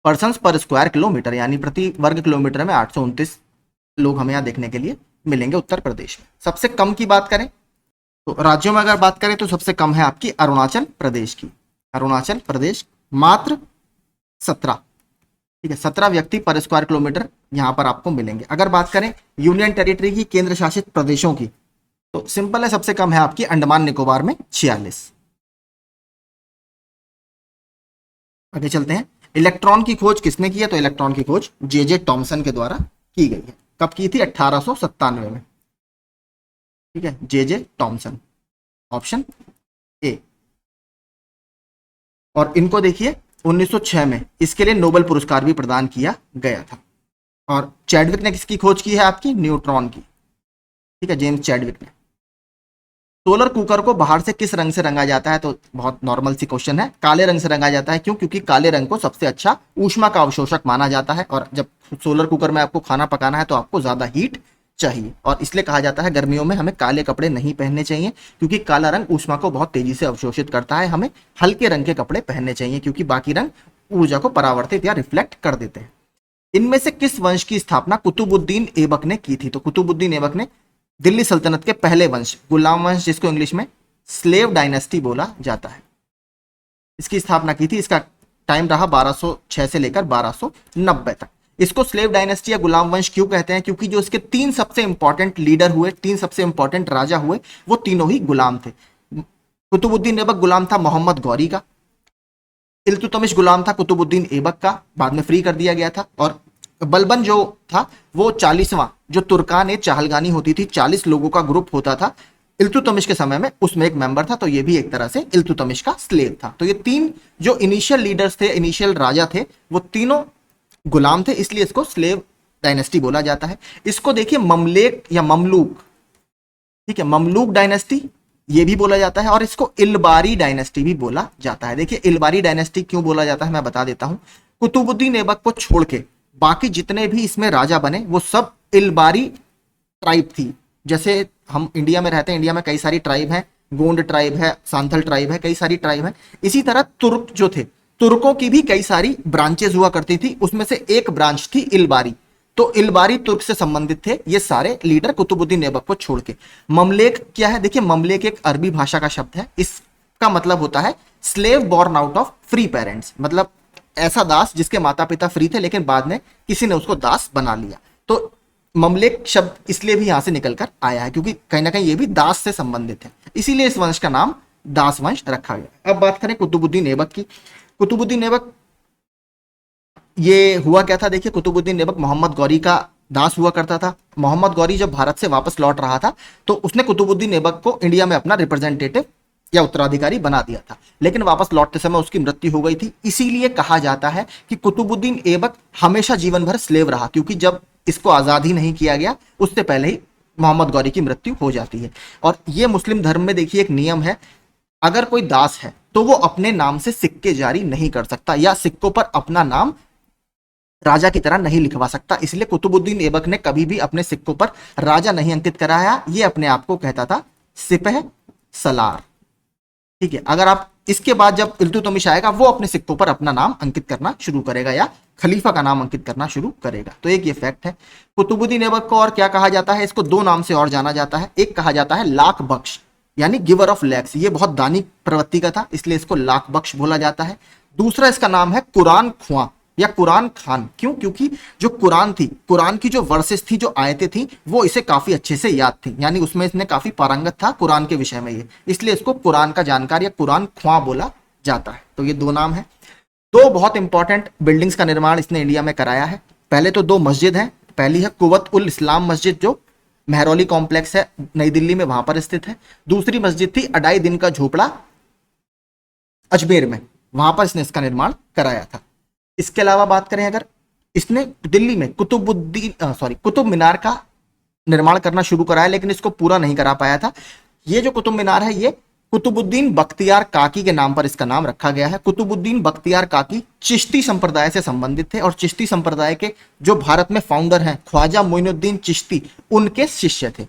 [SPEAKER 1] पर्सन पर स्क्वायर किलोमीटर, यानी प्रति वर्ग किलोमीटर में 829 लोग हमें यहां देखने के लिए मिलेंगे उत्तर प्रदेश में। सबसे कम की बात करें तो राज्यों में अगर बात करें तो सबसे कम है आपकी अरुणाचल प्रदेश की। अरुणाचल प्रदेश मात्र 17, ठीक है, 17 व्यक्ति पर स्क्वायर किलोमीटर यहां पर आपको मिलेंगे। अगर बात करें यूनियन टेरिटरी की, केंद्र शासित प्रदेशों की, तो सिंपल है, सबसे कम है आपकी अंडमान निकोबार में 46। आगे चलते हैं। इलेक्ट्रॉन की खोज किसने की है? तो इलेक्ट्रॉन की खोज जे टॉमसन के द्वारा की गई है। कब की थी? 1897 में, ठीक है, जे टॉमसन, ऑप्शन ए। और इनको देखिए 1906 में इसके लिए नोबेल पुरस्कार भी प्रदान किया गया था। और चैडविक ने किसकी खोज की है? आपकी न्यूट्रॉन की, ठीक है, जेम्स चैडविक ने। सोलर कुकर को बाहर से किस रंग से रंगा जाता है? तो बहुत नॉर्मल सी क्वेश्चन है, काले रंग से रंगा जाता है। क्यों? क्योंकि काले रंग को सबसे अच्छा ऊष्मा का अवशोषक माना जाता है, और जब सोलर कुकर में आपको खाना पकाना है तो आपको ज्यादा हीट चाहिए, और इसलिए कहा जाता है गर्मियों में हमें काले कपड़े नहीं पहनने चाहिए, क्योंकि काला रंग ऊष्मा को बहुत तेजी से अवशोषित करता है। हमें हल्के रंग के कपड़े पहनने चाहिए, क्योंकि बाकी रंग ऊर्जा को परावर्तित या रिफ्लेक्ट कर देते हैं। इनमें से किस वंश की स्थापना कुतुबुद्दीन ऐबक ने की थी? तो कुतुबुद्दीन ऐबक ने दिल्ली सल्तनत के पहले वंश, गुलाम वंश, जिसको इंग्लिश में स्लेव डायनेस्टी बोला जाता है, इसकी स्थापना की थी। इसका टाइम रहा 1206 से लेकर 1290 तक। इसको स्लेव डायनेस्टी या गुलाम वंश क्यों कहते हैं? क्योंकि जो इसके 3 सबसे इंपॉर्टेंट लीडर हुए, 3 सबसे इंपॉर्टेंट राजा हुए, वो तीनों ही गुलाम थे। कुतुबुद्दीन ऐबक गुलाम था मोहम्मद गौरी का, इल्तुतमिश गुलाम था कुतुबुद्दीन ऐबक का, बाद में फ्री कर दिया गया था। और बलबन जो था वो 40वां, जो तुर्कान ए चाहलगानी होती थी, 40 लोगों का ग्रुप होता था इल्तुतमिश के समय में, उसमें एक मेंबर था, तो ये भी एक तरह से इल्तुतमिश का स्लेव था। तो ये 3 जो इनिशियल लीडर्स थे, इनिशियल राजा थे, वो तीनों गुलाम थे, इसलिए इसको स्लेव डायनेस्टी बोला जाता है। इसको देखिए ममलेक या ममलूक, ठीक है, ममलूक डायनेस्टी ये भी बोला जाता है, और इसको इलबारी डायनेस्टी भी बोला जाता है। देखिए इलबारी डायनेस्टी क्यों बोला जाता है मैं बता देता हूं। कुतुबुद्दीन ऐबक को छोड़ के बाकी जितने भी इसमें राजा बने वो सब इलबारी ट्राइब थी। जैसे हम इंडिया में रहते हैं, इंडिया में कई सारी ट्राइब हैं, गोंड ट्राइब है, सांथल ट्राइब है, कई सारी ट्राइब है। इसी तरह तुर्क जो थे, तुर्कों की भी कई सारी ब्रांचेस हुआ करती थी, उसमें से एक ब्रांच थी इलबारी। तो इलबारी तुर्क से संबंधित थे ये सारे लीडर कुतुबुद्दीन ऐबक को छोड़ के। ममलेक क्या है? देखिए ममलेक एक अरबी भाषा का शब्द है, इसका मतलब होता है slave born out of free parents, मतलब ऐसा दास जिसके माता पिता फ्री थे लेकिन बाद में किसी ने उसको दास बना लिया। तो ममलेक शब्द इसलिए भी यहां से निकलकर आया है, क्योंकि कहीं ना कहीं ये भी दास से संबंधित है, इसीलिए इस वंश का नाम दास वंश रखा गया। अब बात करें कुतुबुद्दीन ऐबक की। कुतुबुद्दीन ऐबक ये हुआ क्या था? देखिए कुतुबुद्दीन ऐबक मोहम्मद गौरी का दास हुआ करता था। मोहम्मद गौरी जब भारत से वापस लौट रहा था तो उसने कुतुबुद्दीन ऐबक को इंडिया में अपना रिप्रेजेंटेटिव या उत्तराधिकारी बना दिया था, लेकिन वापस लौटते समय उसकी मृत्यु हो गई थी। इसीलिए कहा जाता है कि कुतुबुद्दीन ऐबक हमेशा जीवन भर स्लेव रहा, क्योंकि जब इसको आजाद ही नहीं किया गया उससे पहले ही मोहम्मद गौरी की मृत्यु हो जाती है। और ये मुस्लिम धर्म में देखिए एक नियम है, अगर कोई दास है तो वो अपने नाम से सिक्के जारी नहीं कर सकता या सिक्कों पर अपना नाम राजा की तरह नहीं लिखवा सकता। इसलिए कुतुबुद्दीन ऐबक ने कभी भी अपने सिक्कों पर राजा नहीं अंकित कराया, ये अपने आप को कहता था सिपह सलार। ठीक है, अगर आप इसके बाद जब इल्तुतमिश आएगा वो अपने सिक्कों पर अपना नाम अंकित करना शुरू करेगा या खलीफा का नाम अंकित करना शुरू करेगा। तो एक ये फैक्ट है। कुतुबुद्दीन ऐबक को और क्या कहा जाता है? इसको 2 नाम से और जाना जाता है। एक कहा जाता है लाख बख्श, यानी गिवर ऑफ लैक्स, ये बहुत दानी प्रवृत्ति का था इसलिए इसको लाख बख्श बोला जाता है। दूसरा इसका नाम है कुरान ख्वां या कुरान खान। क्यों? क्योंकि जो कुरान थी, कुरान की जो वर्सेस थी, जो आयतें थी, वो इसे काफी अच्छे से याद थी, यानी उसमें इसने काफी पारंगत था कुरान के विषय में ये, इसलिए इसको कुरान का जानकार या कुरान ख्वां बोला जाता है। तो ये 2 नाम है। 2 बहुत इंपॉर्टेंट बिल्डिंग्स का निर्माण इसने इंडिया में कराया है। पहले तो 2 मस्जिद हैं। पहली है कुव्वत उल इस्लाम मस्जिद जो मेहरौली कॉम्प्लेक्स है नई दिल्ली में, वहां पर स्थित है। दूसरी मस्जिद थी अढ़ाई दिन का झोपड़ा अजमेर में, वहां पर इसने इसका निर्माण कराया था। इसके अलावा बात करें अगर, इसने दिल्ली में कुतुब मीनार का निर्माण करना शुरू कराया, लेकिन इसको पूरा नहीं करा पाया था। ये जो कुतुब मीनार है ये कुतुबुद्दीन बख्तियार काकी के नाम पर इसका नाम रखा गया है। कुतुबुद्दीन बख्तियार काकी चिश्ती संप्रदाय से संबंधित थे और चिश्ती संप्रदाय के जो भारत में फाउंडर हैं ख्वाजा मोइनुद्दीन चिश्ती, उनके शिष्य थे।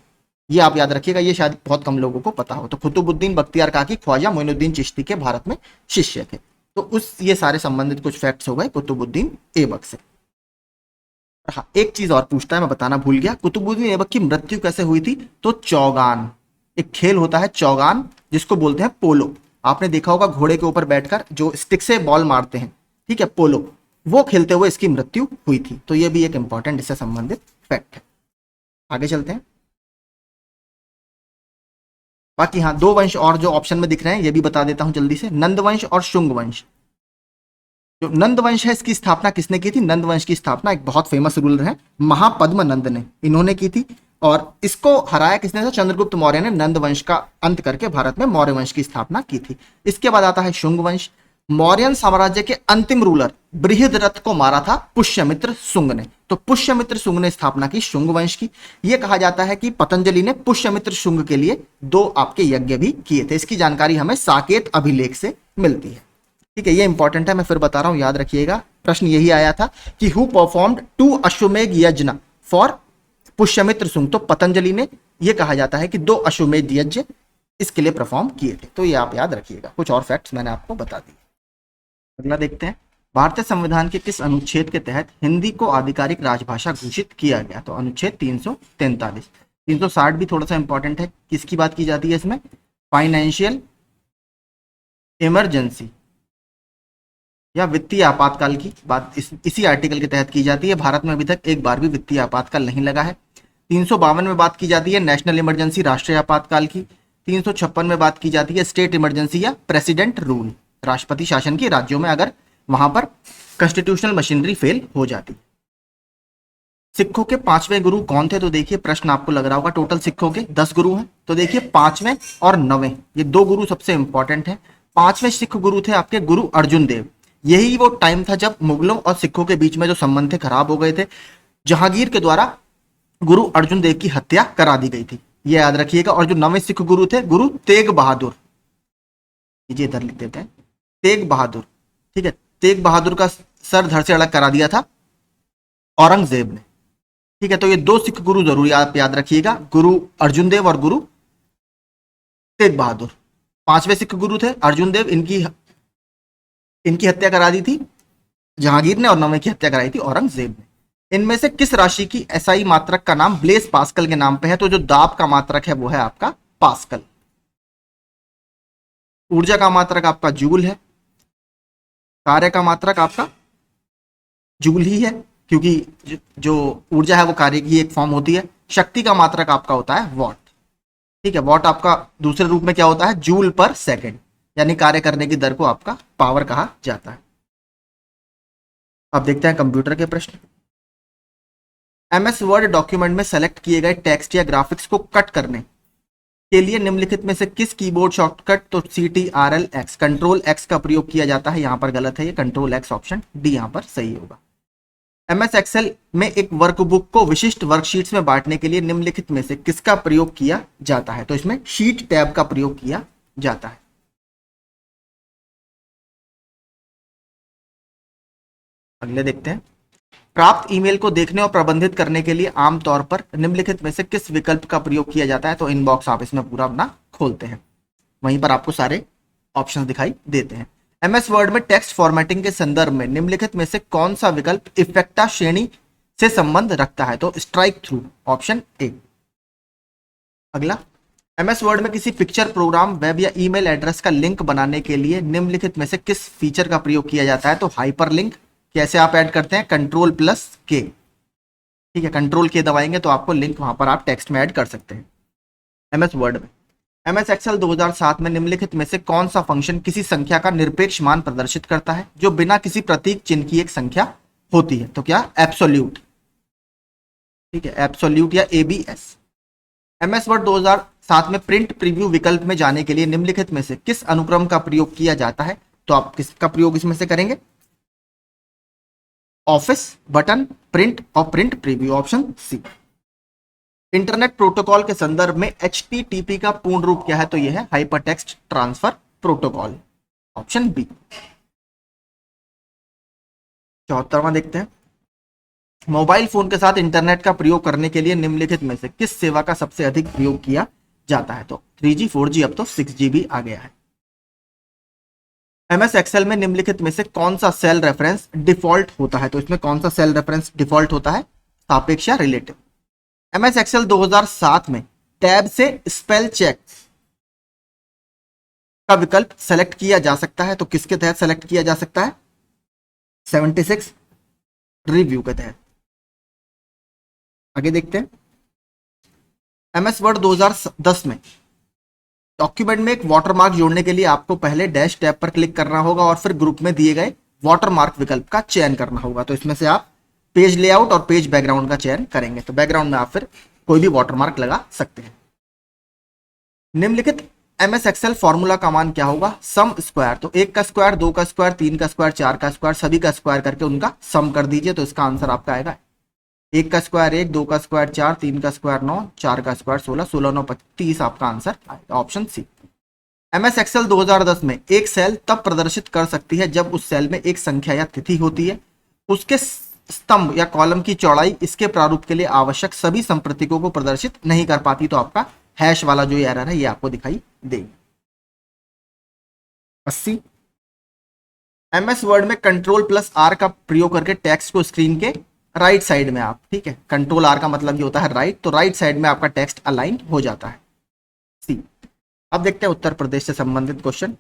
[SPEAKER 1] ये आप याद रखिएगा, ये शायद बहुत कम लोगों को पता हो। तो कुतुबुद्दीन बख्तियार काकी ख्वाजा मोइनुद्दीन चिश्ती के भारत में शिष्य थे। तो उस ये सारे संबंधित कुछ फैक्ट्स हो गए कुतुबुद्दीन ऐबक से। हाँ, एक चीज और पूछता है, मैं बताना भूल गया, कुतुबुद्दीन ऐबक की मृत्यु कैसे हुई थी? तो चौगान, एक खेल होता है चौगान जिसको बोलते हैं पोलो। आपने देखा होगा घोड़े के ऊपर बैठकर जो स्टिक से बॉल मारते हैं, ठीक है, पोलो, वो खेलते हुए इसकी मृत्यु हुई थी। तो ये भी एक इंपॉर्टेंट इससे संबंधित फैक्ट है। आगे चलते हैं। बाकी हाँ, दो वंश और जो ऑप्शन में दिख रहे हैं ये भी बता देता हूं जल्दी से, नंद वंश और शुंग वंश। जो नंद वंश है इसकी स्थापना किसने की थी? नंद वंश की स्थापना एक बहुत फेमस रूलर है महापद्म नंद ने, इन्होंने की थी। और इसको हराया किसने? तो चंद्रगुप्त मौर्य ने नंद वंश का अंत करके भारत में मौर्य वंश की स्थापना की थी। इसके बाद आता है शुंग वंश। मौर्यन साम्राज्य के अंतिम रूलर बृहद्रथ को मारा था पुष्यमित्र शुंग ने, तो पुष्यमित्र शुंग ने स्थापना की शुंग वंश की। यह कहा जाता है कि पतंजलि ने पुष्यमित्र शुंग के लिए 2 आपके यज्ञ भी किए थे। इसकी जानकारी हमें साकेत अभिलेख से मिलती है। ठीक है, ये इंपॉर्टेंट है, मैं फिर बता रहा हूं, याद रखिएगा। प्रश्न यही आया था कि हु परफॉर्म्ड 2 अश्वमेध यज्ञ फॉर पुष्यमित्र शुंग। तो पतंजलि ने, यह कहा जाता है कि 2 अश्वमेध यज्ञ इसके लिए परफॉर्म किए थे। तो ये आप याद रखिएगा, कुछ और फैक्ट्स मैंने आपको बता दिए। अगला देखते हैं, भारतीय संविधान के किस अनुच्छेद के तहत हिंदी को आधिकारिक राजभाषा घोषित किया गया? तो अनुच्छेद 343। 360 भी थोड़ा सा इंपॉर्टेंट है, किसकी बात की जाती है इसमें? फाइनेंशियल इमरजेंसी या वित्तीय आपातकाल की बात इसी आर्टिकल के तहत की जाती है। भारत में अभी तक एक बार भी वित्तीय आपातकाल नहीं लगा है। 352 में बात की जाती है नेशनल इमरजेंसी, राष्ट्रीय आपातकाल की। 356 में बात की जाती है स्टेट इमरजेंसी या प्रेसिडेंट रूल, राष्ट्रपति शासन की, राज्यों में अगर वहां पर कॉन्स्टिट्यूशनल मशीनरी फेल हो जाती। सिखों के 5वें गुरु कौन थे? तो देखिए, प्रश्न आपको लग रहा होगा टोटल सिखों के 10 गुरु हैं। तो देखिए 5वें और 9वें, ये 2 गुरु सबसे इंपॉर्टेंट है। 5वें सिख गुरु थे आपके गुरु अर्जुन देव। यही वो टाइम था जब मुगलों और सिखों के बीच में जो संबंध थे खराब हो गए थे। जहांगीर के द्वारा गुरु अर्जुन देव की हत्या करा दी गई थी, ये याद रखिएगा। और जो 9वें सिख गुरु थे गुरु तेग बहादुर, ये इधर लिख देते हैं, तेग बहादुर, ठीक है। तेग बहादुर का सर धड़ से अलग करा दिया था औरंगजेब ने, ठीक है। तो ये 2 सिख गुरु जरूर आप याद रखिएगा, गुरु अर्जुन देव और गुरु तेग बहादुर। 5वें सिख गुरु थे अर्जुन देव, इनकी हत्या करा दी थी जहांगीर ने, और 9वें की हत्या कराई थी औरंगजेब ने। इनमें से किस राशि की एसआई मात्रक का नाम ब्लेस पास्कल के नाम पे है? तो जो दाब का मात्रक है वो है आपका पास्कल। ऊर्जा का मात्रक आपका जूल है। कार्य का मात्रक आपका जूल ही है, क्योंकि जो ऊर्जा है वो कार्य की एक फॉर्म होती है। शक्ति का मात्रक आपका होता है वॉट, ठीक है। वॉट आपका दूसरे रूप में क्या होता है? जूल पर सेकेंड, यानी कार्य करने की दर को आपका पावर कहा जाता है। अब देखते हैं कंप्यूटर के प्रश्न। एमएस वर्ड डॉक्यूमेंट में सेलेक्ट किए गए टेक्स्ट या ग्राफिक्स को कट करने के लिए निम्नलिखित में से किस कीबोर्ड शॉर्टकट, तो CTRL-X, कंट्रोल X का प्रयोग किया जाता है? यहां पर गलत है, ये कंट्रोल X, ऑप्शन डी यहां पर सही होगा। एमएस एक्सेल में एक वर्कबुक को विशिष्ट वर्कशीट्स में बांटने के लिए निम्नलिखित में से किसका प्रयोग किया जाता है? तो इसमें शीट टैब का प्रयोग किया जाता है। अगले देखते हैं, प्राप्त ईमेल को देखने और प्रबंधित करने के लिए आमतौर पर निम्नलिखित में से किस विकल्प का प्रयोग किया जाता है? तो इनबॉक्स आप इसमें पूरा अपना खोलते हैं, वहीं पर आपको सारे ऑप्शंस दिखाई देते हैं। एमएस वर्ड में टेक्स्ट फॉर्मेटिंग के संदर्भ में निम्नलिखित में से कौन सा विकल्प इफेक्टा श्रेणी से संबंध रखता है? तो स्ट्राइक थ्रू, ऑप्शन ए। अगला, एमएस वर्ड में किसी पिक्चर, प्रोग्राम, वेब या ईमेल एड्रेस का लिंक बनाने के लिए निम्नलिखित में से किस फीचर का प्रयोग किया जाता है? तो हाइपरलिंक। कैसे आप ऐड करते हैं? कंट्रोल+K, ठीक है। कंट्रोल के दबाएंगे तो आपको लिंक वहां पर आप टेक्स्ट में ऐड कर सकते हैं एमएस वर्ड में। एमएस एक्सेल 2007 में निम्नलिखित में से कौन सा फंक्शन किसी संख्या का निरपेक्ष मान प्रदर्शित करता है जो बिना किसी प्रतीक चिन्ह की एक संख्या होती है? तो क्या? एब्सोल्यूट, ठीक है, एब्सोल्यूट या ABS। MS वर्ड 2007 में प्रिंट प्रीव्यू विकल्प में जाने के लिए निम्नलिखित में से किस अनुक्रम का प्रयोग किया जाता है? तो आप किसका प्रयोग इसमें से करेंगे? ऑफिस, बटन, प्रिंट और print preview, option C. Internet protocol के संदर्भ में HTTP का पूर्ण रूप क्या है? तो यह है hypertext transfer protocol, option B. 74वां देखते हैं। मोबाइल फोन के साथ इंटरनेट का प्रयोग करने के लिए निम्नलिखित में से किस सेवा का सबसे अधिक प्रयोग किया जाता है? तो 3G 4G, अब तो 6G भी आ गया है। MS एक्सेल में निम्नलिखित में से कौन सा सेल रेफरेंस डिफॉल्ट होता है? तो इसमें कौन सा सेल रेफरेंस डिफॉल्ट होता है? सापेक्ष या रिलेटिव। MS एक्सेल 2007 में टैब से स्पेल चेक का विकल्प सेलेक्ट किया जा सकता है, तो किसके तहत सेलेक्ट किया जा सकता है? 76 रिव्यू के तहत। आगे देखते हैं। MS वर्ड 2010 में डॉक्यूमेंट में एक वाटरमार्क जोड़ने के लिए आपको पहले डैश टैब पर क्लिक करना होगा और फिर ग्रुप में दिए गए वाटरमार्क विकल्प का चयन करना होगा। तो इसमें से आप पेज लेआउट और पेज बैकग्राउंड का चयन करेंगे, तो बैकग्राउंड में आप फिर कोई भी वाटरमार्क लगा सकते हैं। निम्नलिखित MS एक्सेल फॉर्मूला का मान क्या होगा? सम स्क्वायर, तो 1 का स्क्वायर, 2 का स्क्वायर, 3 का स्क्वायर, 4 का स्क्वायर, सभी का स्क्वायर करके उनका सम कर दीजिए, तो इसका आंसर आपका आएगा 1 का स्क्वायर 1, 2 का स्क्वायर 4, 3 का स्क्वायर 9, 4 का स्क्वायर 16, 16 9 30, आपका आंसर आएगा, ऑप्शन सी। MS एक्सेल 2010 में एक सेल तब प्रदर्शित कर सकती है जब उस सेल में एक संख्या या तिथि होती है, उसके स्तंभ या कॉलम की चौड़ाई इसके प्रारूप के लिए आवश्यक सभी संप्रतीकों को प्रदर्शित नहीं कर पाती, तो आपका हैश वाला जो एरर है ये आपको दिखाई देगी। 80। MS वर्ड में Ctrl+R का प्रयोग करके टेक्स्ट को स्क्रीन के राइट साइड में आप, ठीक है, Ctrl+R का मतलब ये होता है राइट, तो राइट साइड में आपका टेक्स्ट अलाइन हो जाता है, सी। अब देखते हैं उत्तर प्रदेश से संबंधित क्वेश्चन।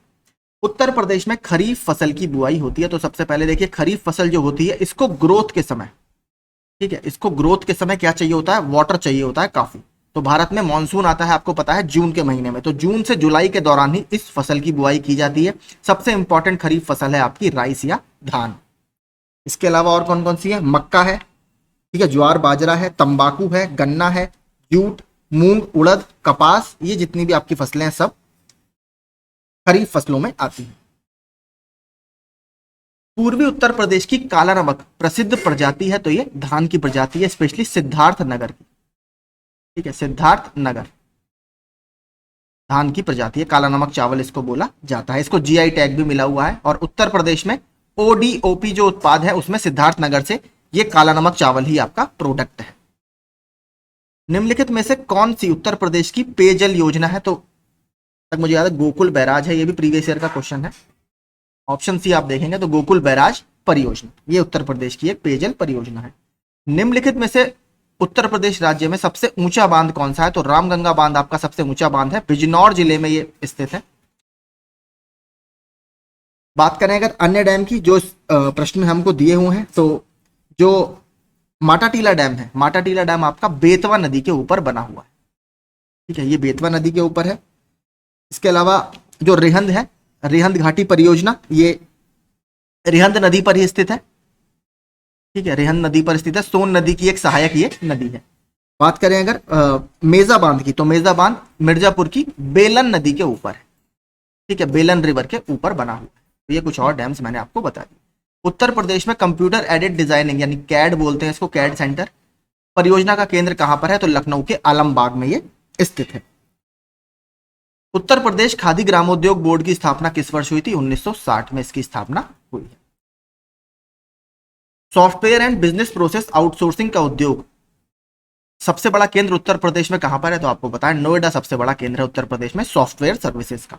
[SPEAKER 1] उत्तर प्रदेश में खरीफ फसल की बुआई होती है, तो सबसे पहले देखिए खरीफ फसल जो होती है इसको ग्रोथ के समय, ठीक है, इसको ग्रोथ के समय क्या चाहिए होता है? वाटर चाहिए होता है काफी। तो भारत में मानसून आता है आपको पता है जून के महीने में, तो जून से जुलाई के दौरान ही इस फसल की बुआई की जाती है। सबसे इंपॉर्टेंट खरीफ फसल है आपकी राइस या धान। इसके अलावा और कौन कौन सी है? मक्का है, ठीक है, ज्वार बाजरा है, तंबाकू है, गन्ना है, जूट, मूंग, उड़द, कपास, ये जितनी भी आपकी फसलें हैं सब खरीफ फसलों में आती हैं। पूर्वी उत्तर प्रदेश की काला नमक प्रसिद्ध प्रजाति है, तो ये धान की प्रजाति है, स्पेशली सिद्धार्थ नगर की, ठीक है, सिद्धार्थ नगर धान की प्रजाति है, काला नमक चावल इसको बोला जाता है। इसको GI टैग भी मिला हुआ है, और उत्तर प्रदेश में ODOP जो उत्पाद है उसमें सिद्धार्थ नगर से ये काला नमक चावल ही आपका प्रोडक्ट है। निम्नलिखित में से कौन सी उत्तर प्रदेश की पेयजल योजना है? तो तक मुझे याद है गोकुल बैराज है, ये भी प्रीवियस ईयर का क्वेश्चन है, ऑप्शन सी आप देखेंगे तो गोकुल बैराज परियोजना, ये उत्तर प्रदेश की एक पेयजल परियोजना है। निम्नलिखित में से उत्तर प्रदेश राज्य में सबसे ऊंचा बांध कौन सा है? तो रामगंगा बांध आपका सबसे ऊंचा बांध है, बिजनौर जिले में ये स्थित है। बात करें अगर अन्य डैम की जो प्रश्न में हमको दिए हुए हैं, तो जो माटाटीला डैम है, माटाटीला डैम आपका बेतवा नदी के ऊपर बना हुआ है, ठीक है, ये बेतवा नदी के ऊपर है। इसके अलावा जो रिहंद है, रिहंद घाटी परियोजना, ये रिहंद नदी पर ही स्थित है, ठीक है, रिहंद नदी पर स्थित है, सोन नदी की एक सहायक ये नदी है। बात करें अगर मेजा बांध की, तो मेजा बांध मिर्जापुर की बेलन नदी के ऊपर है, ठीक है, बेलन रिवर के ऊपर बना हुआ है। तो ये कुछ और डैम्स मैंने आपको बता दिए। उत्तर प्रदेश में कंप्यूटर एडेड डिजाइनिंग यानी कैड बोलते हैं इसको, कैड सेंटर परियोजना का केंद्र कहां पर है? तो लखनऊ के आलमबाग में ये स्थित है। उत्तर प्रदेश खादी ग्रामोद्योग बोर्ड की स्थापना किस वर्ष हुई थी? 1960 में इसकी स्थापना हुई है। Software and business process outsourcing का उद्योग सबसे बड़ा केंद्र उत्तर प्रदेश में कहां पर है? तो आपको बताएं नोएडा सबसे बड़ा केंद्र है उत्तर प्रदेश में सॉफ्टवेयर सर्विसेज का।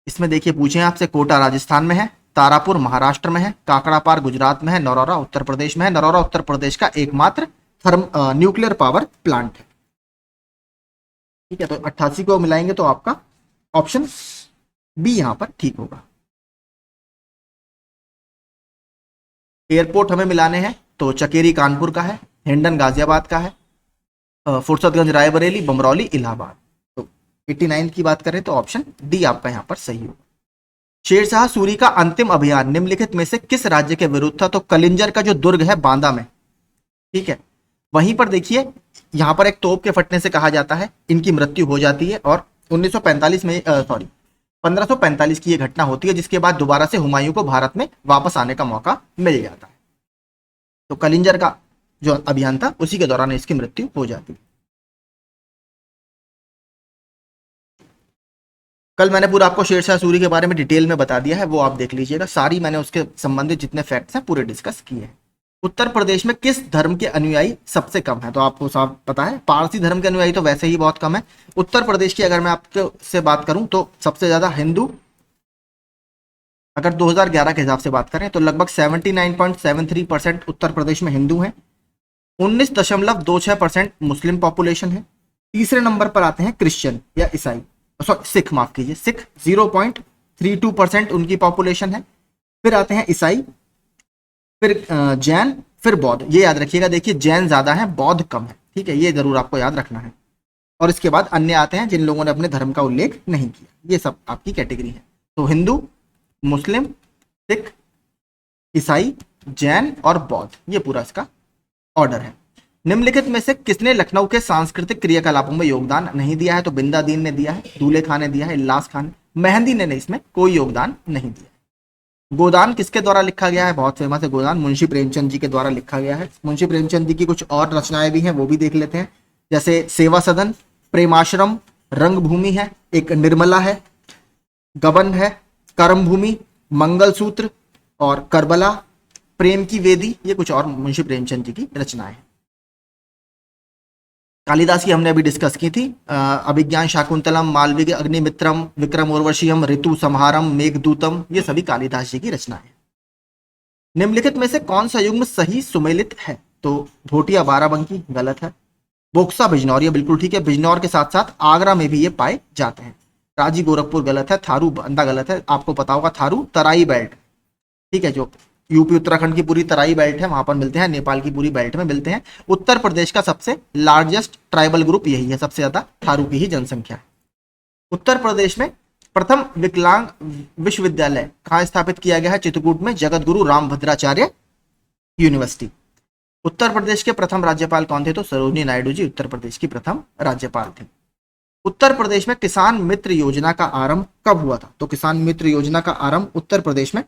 [SPEAKER 1] इसमें देखिए पूछे आपसे, कोटा राजस्थान में है, तारापुर महाराष्ट्र में है, काकड़ापार गुजरात में है, नरौरा उत्तर प्रदेश में है। नरौरा उत्तर प्रदेश का एकमात्र न्यूक्लियर पावर प्लांट है, ठीक है। तो 88 को मिलाएंगे तो आपका ऑप्शन बी यहां पर ठीक होगा। एयरपोर्ट हमें मिलाने हैं, तो चकेरी कानपुर का है, हिंडन गाजियाबाद का है, फुर्सतगंज रायबरेली, बमरौली इलाहाबाद। तो 89 की बात करें तो ऑप्शन डी आपका यहां पर सही होगा। शेरशाह सूरी का अंतिम अभियान निम्नलिखित में से किस राज्य के विरुद्ध था? तो कलिंजर का जो दुर्ग है बांदा में, ठीक है, वहीं पर देखिए यहाँ पर एक तोप के फटने से कहा जाता है इनकी मृत्यु हो जाती है और 1945 में 1545 की ये घटना होती है, जिसके बाद दोबारा से हुमायूं को भारत में वापस आने का मौका मिल जाता है। तो कलिंजर का जो अभियान था उसी के दौरान इसकी मृत्यु हो जाती है। कल मैंने पूरा आपको शेरशाह सूरी के बारे में डिटेल में बता दिया है, वो आप देख लीजिएगा। सारी मैंने उसके संबंधित जितने फैक्ट्स हैं पूरे डिस्कस किए हैं। उत्तर प्रदेश में किस धर्म के अनुयायी सबसे कम है? तो आपको साफ पता है, पारसी धर्म के अनुयायी तो वैसे ही बहुत कम है। उत्तर प्रदेश की अगर मैं आपको से बात करूं तो सबसे ज्यादा हिंदू, अगर 2011 के हिसाब से बात करें तो लगभग 79.73% उत्तर प्रदेश में हिंदू हैं। 19.26% मुस्लिम पॉपुलेशन है। तीसरे नंबर पर आते हैं क्रिश्चियन या ईसाई, सॉरी सिख, माफ कीजिए, सिख 0.32% उनकी पॉपुलेशन है। फिर आते हैं ईसाई, फिर जैन, फिर बौद्ध। ये याद रखिएगा, देखिए जैन ज्यादा है, बौद्ध कम है, ठीक है, ये जरूर आपको याद रखना है। और इसके बाद अन्य आते हैं जिन लोगों ने अपने धर्म का उल्लेख नहीं किया। ये सब आपकी कैटेगरी है। तो हिंदू, मुस्लिम, सिख, ईसाई, जैन और बौद्ध, ये पूरा इसका ऑर्डर है। निम्नलिखित में से किसने लखनऊ के सांस्कृतिक क्रियाकलापों में योगदान नहीं दिया है? तो बिंदा दीन ने दिया है, दूल्हे खान ने दिया है, इल्लास खान, मेहंदी ने इसमें कोई योगदान नहीं दिया। गोदान किसके द्वारा लिखा गया है? बहुत फेमस है गोदान, मुंशी प्रेमचंद जी के द्वारा लिखा गया है। मुंशी प्रेमचंद जी की कुछ और रचनाएं भी हैं, वो भी देख लेते हैं। जैसे सेवा सदन, प्रेमाश्रम, रंगभूमि है, एक निर्मला है, गबन है, कर्मभूमि, मंगलसूत्र और करबला, प्रेम की वेदी, ये कुछ और मुंशी प्रेमचंद जी की रचनाएं हैं। कालिदास की हमने अभी डिस्कस की थी, अभिज्ञान शाकुंतलम, मालविक अग्निमित्रम, विक्रम उर्वशीयम, ऋतु संहारम, मेघदूतम, ये सभी कालिदास जी की रचना है। निम्नलिखित में से कौन सा युग्म सही सुमेलित है? तो भोटिया बाराबंकी गलत है। बोक्सा बिजनौर, ये बिल्कुल ठीक है, बिजनौर के साथ साथ आगरा में भी ये पाए जाते हैं। राजी गोरखपुर गलत है, थारू बंदा गलत है, आपको पता होगा थारू तराई बेल्ट, ठीक है, जो यूपी उत्तराखंड की पूरी तराई बेल्ट है वहां पर मिलते हैं, नेपाल की पूरी बेल्ट में मिलते हैं। उत्तर प्रदेश का सबसे लार्जेस्ट ट्राइबल ग्रुप यही है, सबसे ज्यादा थारू की ही जनसंख्या है। उत्तर प्रदेश में प्रथम विकलांग विश्वविद्यालय कहाँ स्थापित किया गया है? चित्रकूट में, जगत गुरु रामभद्राचार्य यूनिवर्सिटी। उत्तर प्रदेश के प्रथम राज्यपाल कौन थे? तो सरोजिनी नायडू जी उत्तर प्रदेश की प्रथम राज्यपाल थे। उत्तर प्रदेश में किसान मित्र योजना का आरंभ कब हुआ था? तो किसान मित्र योजना का आरंभ उत्तर प्रदेश में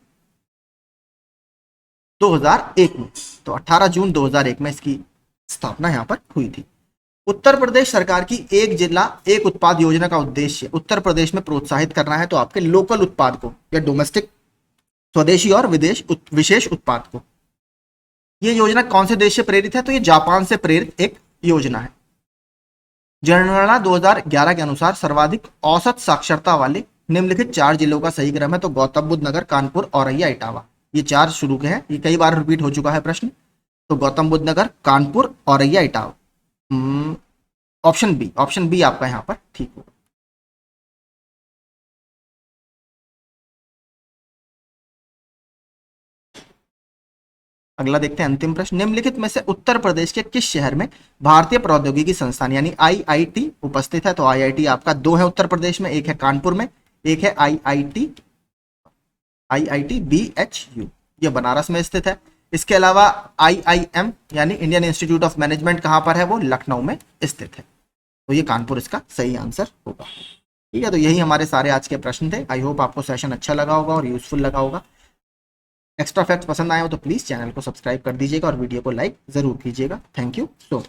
[SPEAKER 1] 2001 में, तो 18 जून 2001 में इसकी स्थापना यहां पर हुई थी। उत्तर प्रदेश सरकार की एक जिला एक उत्पाद योजना का उद्देश्य उत्तर प्रदेश में प्रोत्साहित करना है, तो आपके लोकल उत्पाद को या डोमेस्टिक, स्वदेशी और विशेष उत्पाद को। यह योजना कौन से देश से प्रेरित है? तो ये जापान से प्रेरित एक योजना है। जनगणना 2011 के अनुसार सर्वाधिक औसत साक्षरता वाले निम्नलिखित 4 जिलों का सही क्रम है, तो गौतम बुद्ध नगर, कानपुर, औरैया, इटावा, ये 4 शुरू के हैं। ये कई बार रिपीट हो चुका है प्रश्न। तो गौतम बुद्ध नगर, कानपुर, औरैया, इटावा, ऑप्शन बी आपका यहां पर ठीक होगा। अगला देखते हैं अंतिम प्रश्न। निम्नलिखित में से उत्तर प्रदेश के किस शहर में भारतीय प्रौद्योगिकी संस्थान यानी आईआईटी उपस्थित है? तो आईआईटी आपका 2 है उत्तर प्रदेश में, एक है कानपुर में, एक है आईआईटी बीएचयू, ये बनारस में स्थित है। इसके अलावा आईआईएम यानी इंडियन इंस्टीट्यूट ऑफ मैनेजमेंट कहां पर है? वो लखनऊ में स्थित है। तो ये कानपुर इसका सही आंसर होगा। ठीक है, तो यही हमारे सारे आज के प्रश्न थे। आई होप आपको सेशन अच्छा लगा होगा और यूजफुल लगा होगा। एक्स्ट्रा फैक्ट्स पसंद आए हो तो प्लीज चैनल को सब्सक्राइब कर दीजिएगा और वीडियो को लाइक जरूर कीजिएगा। Thank you so much.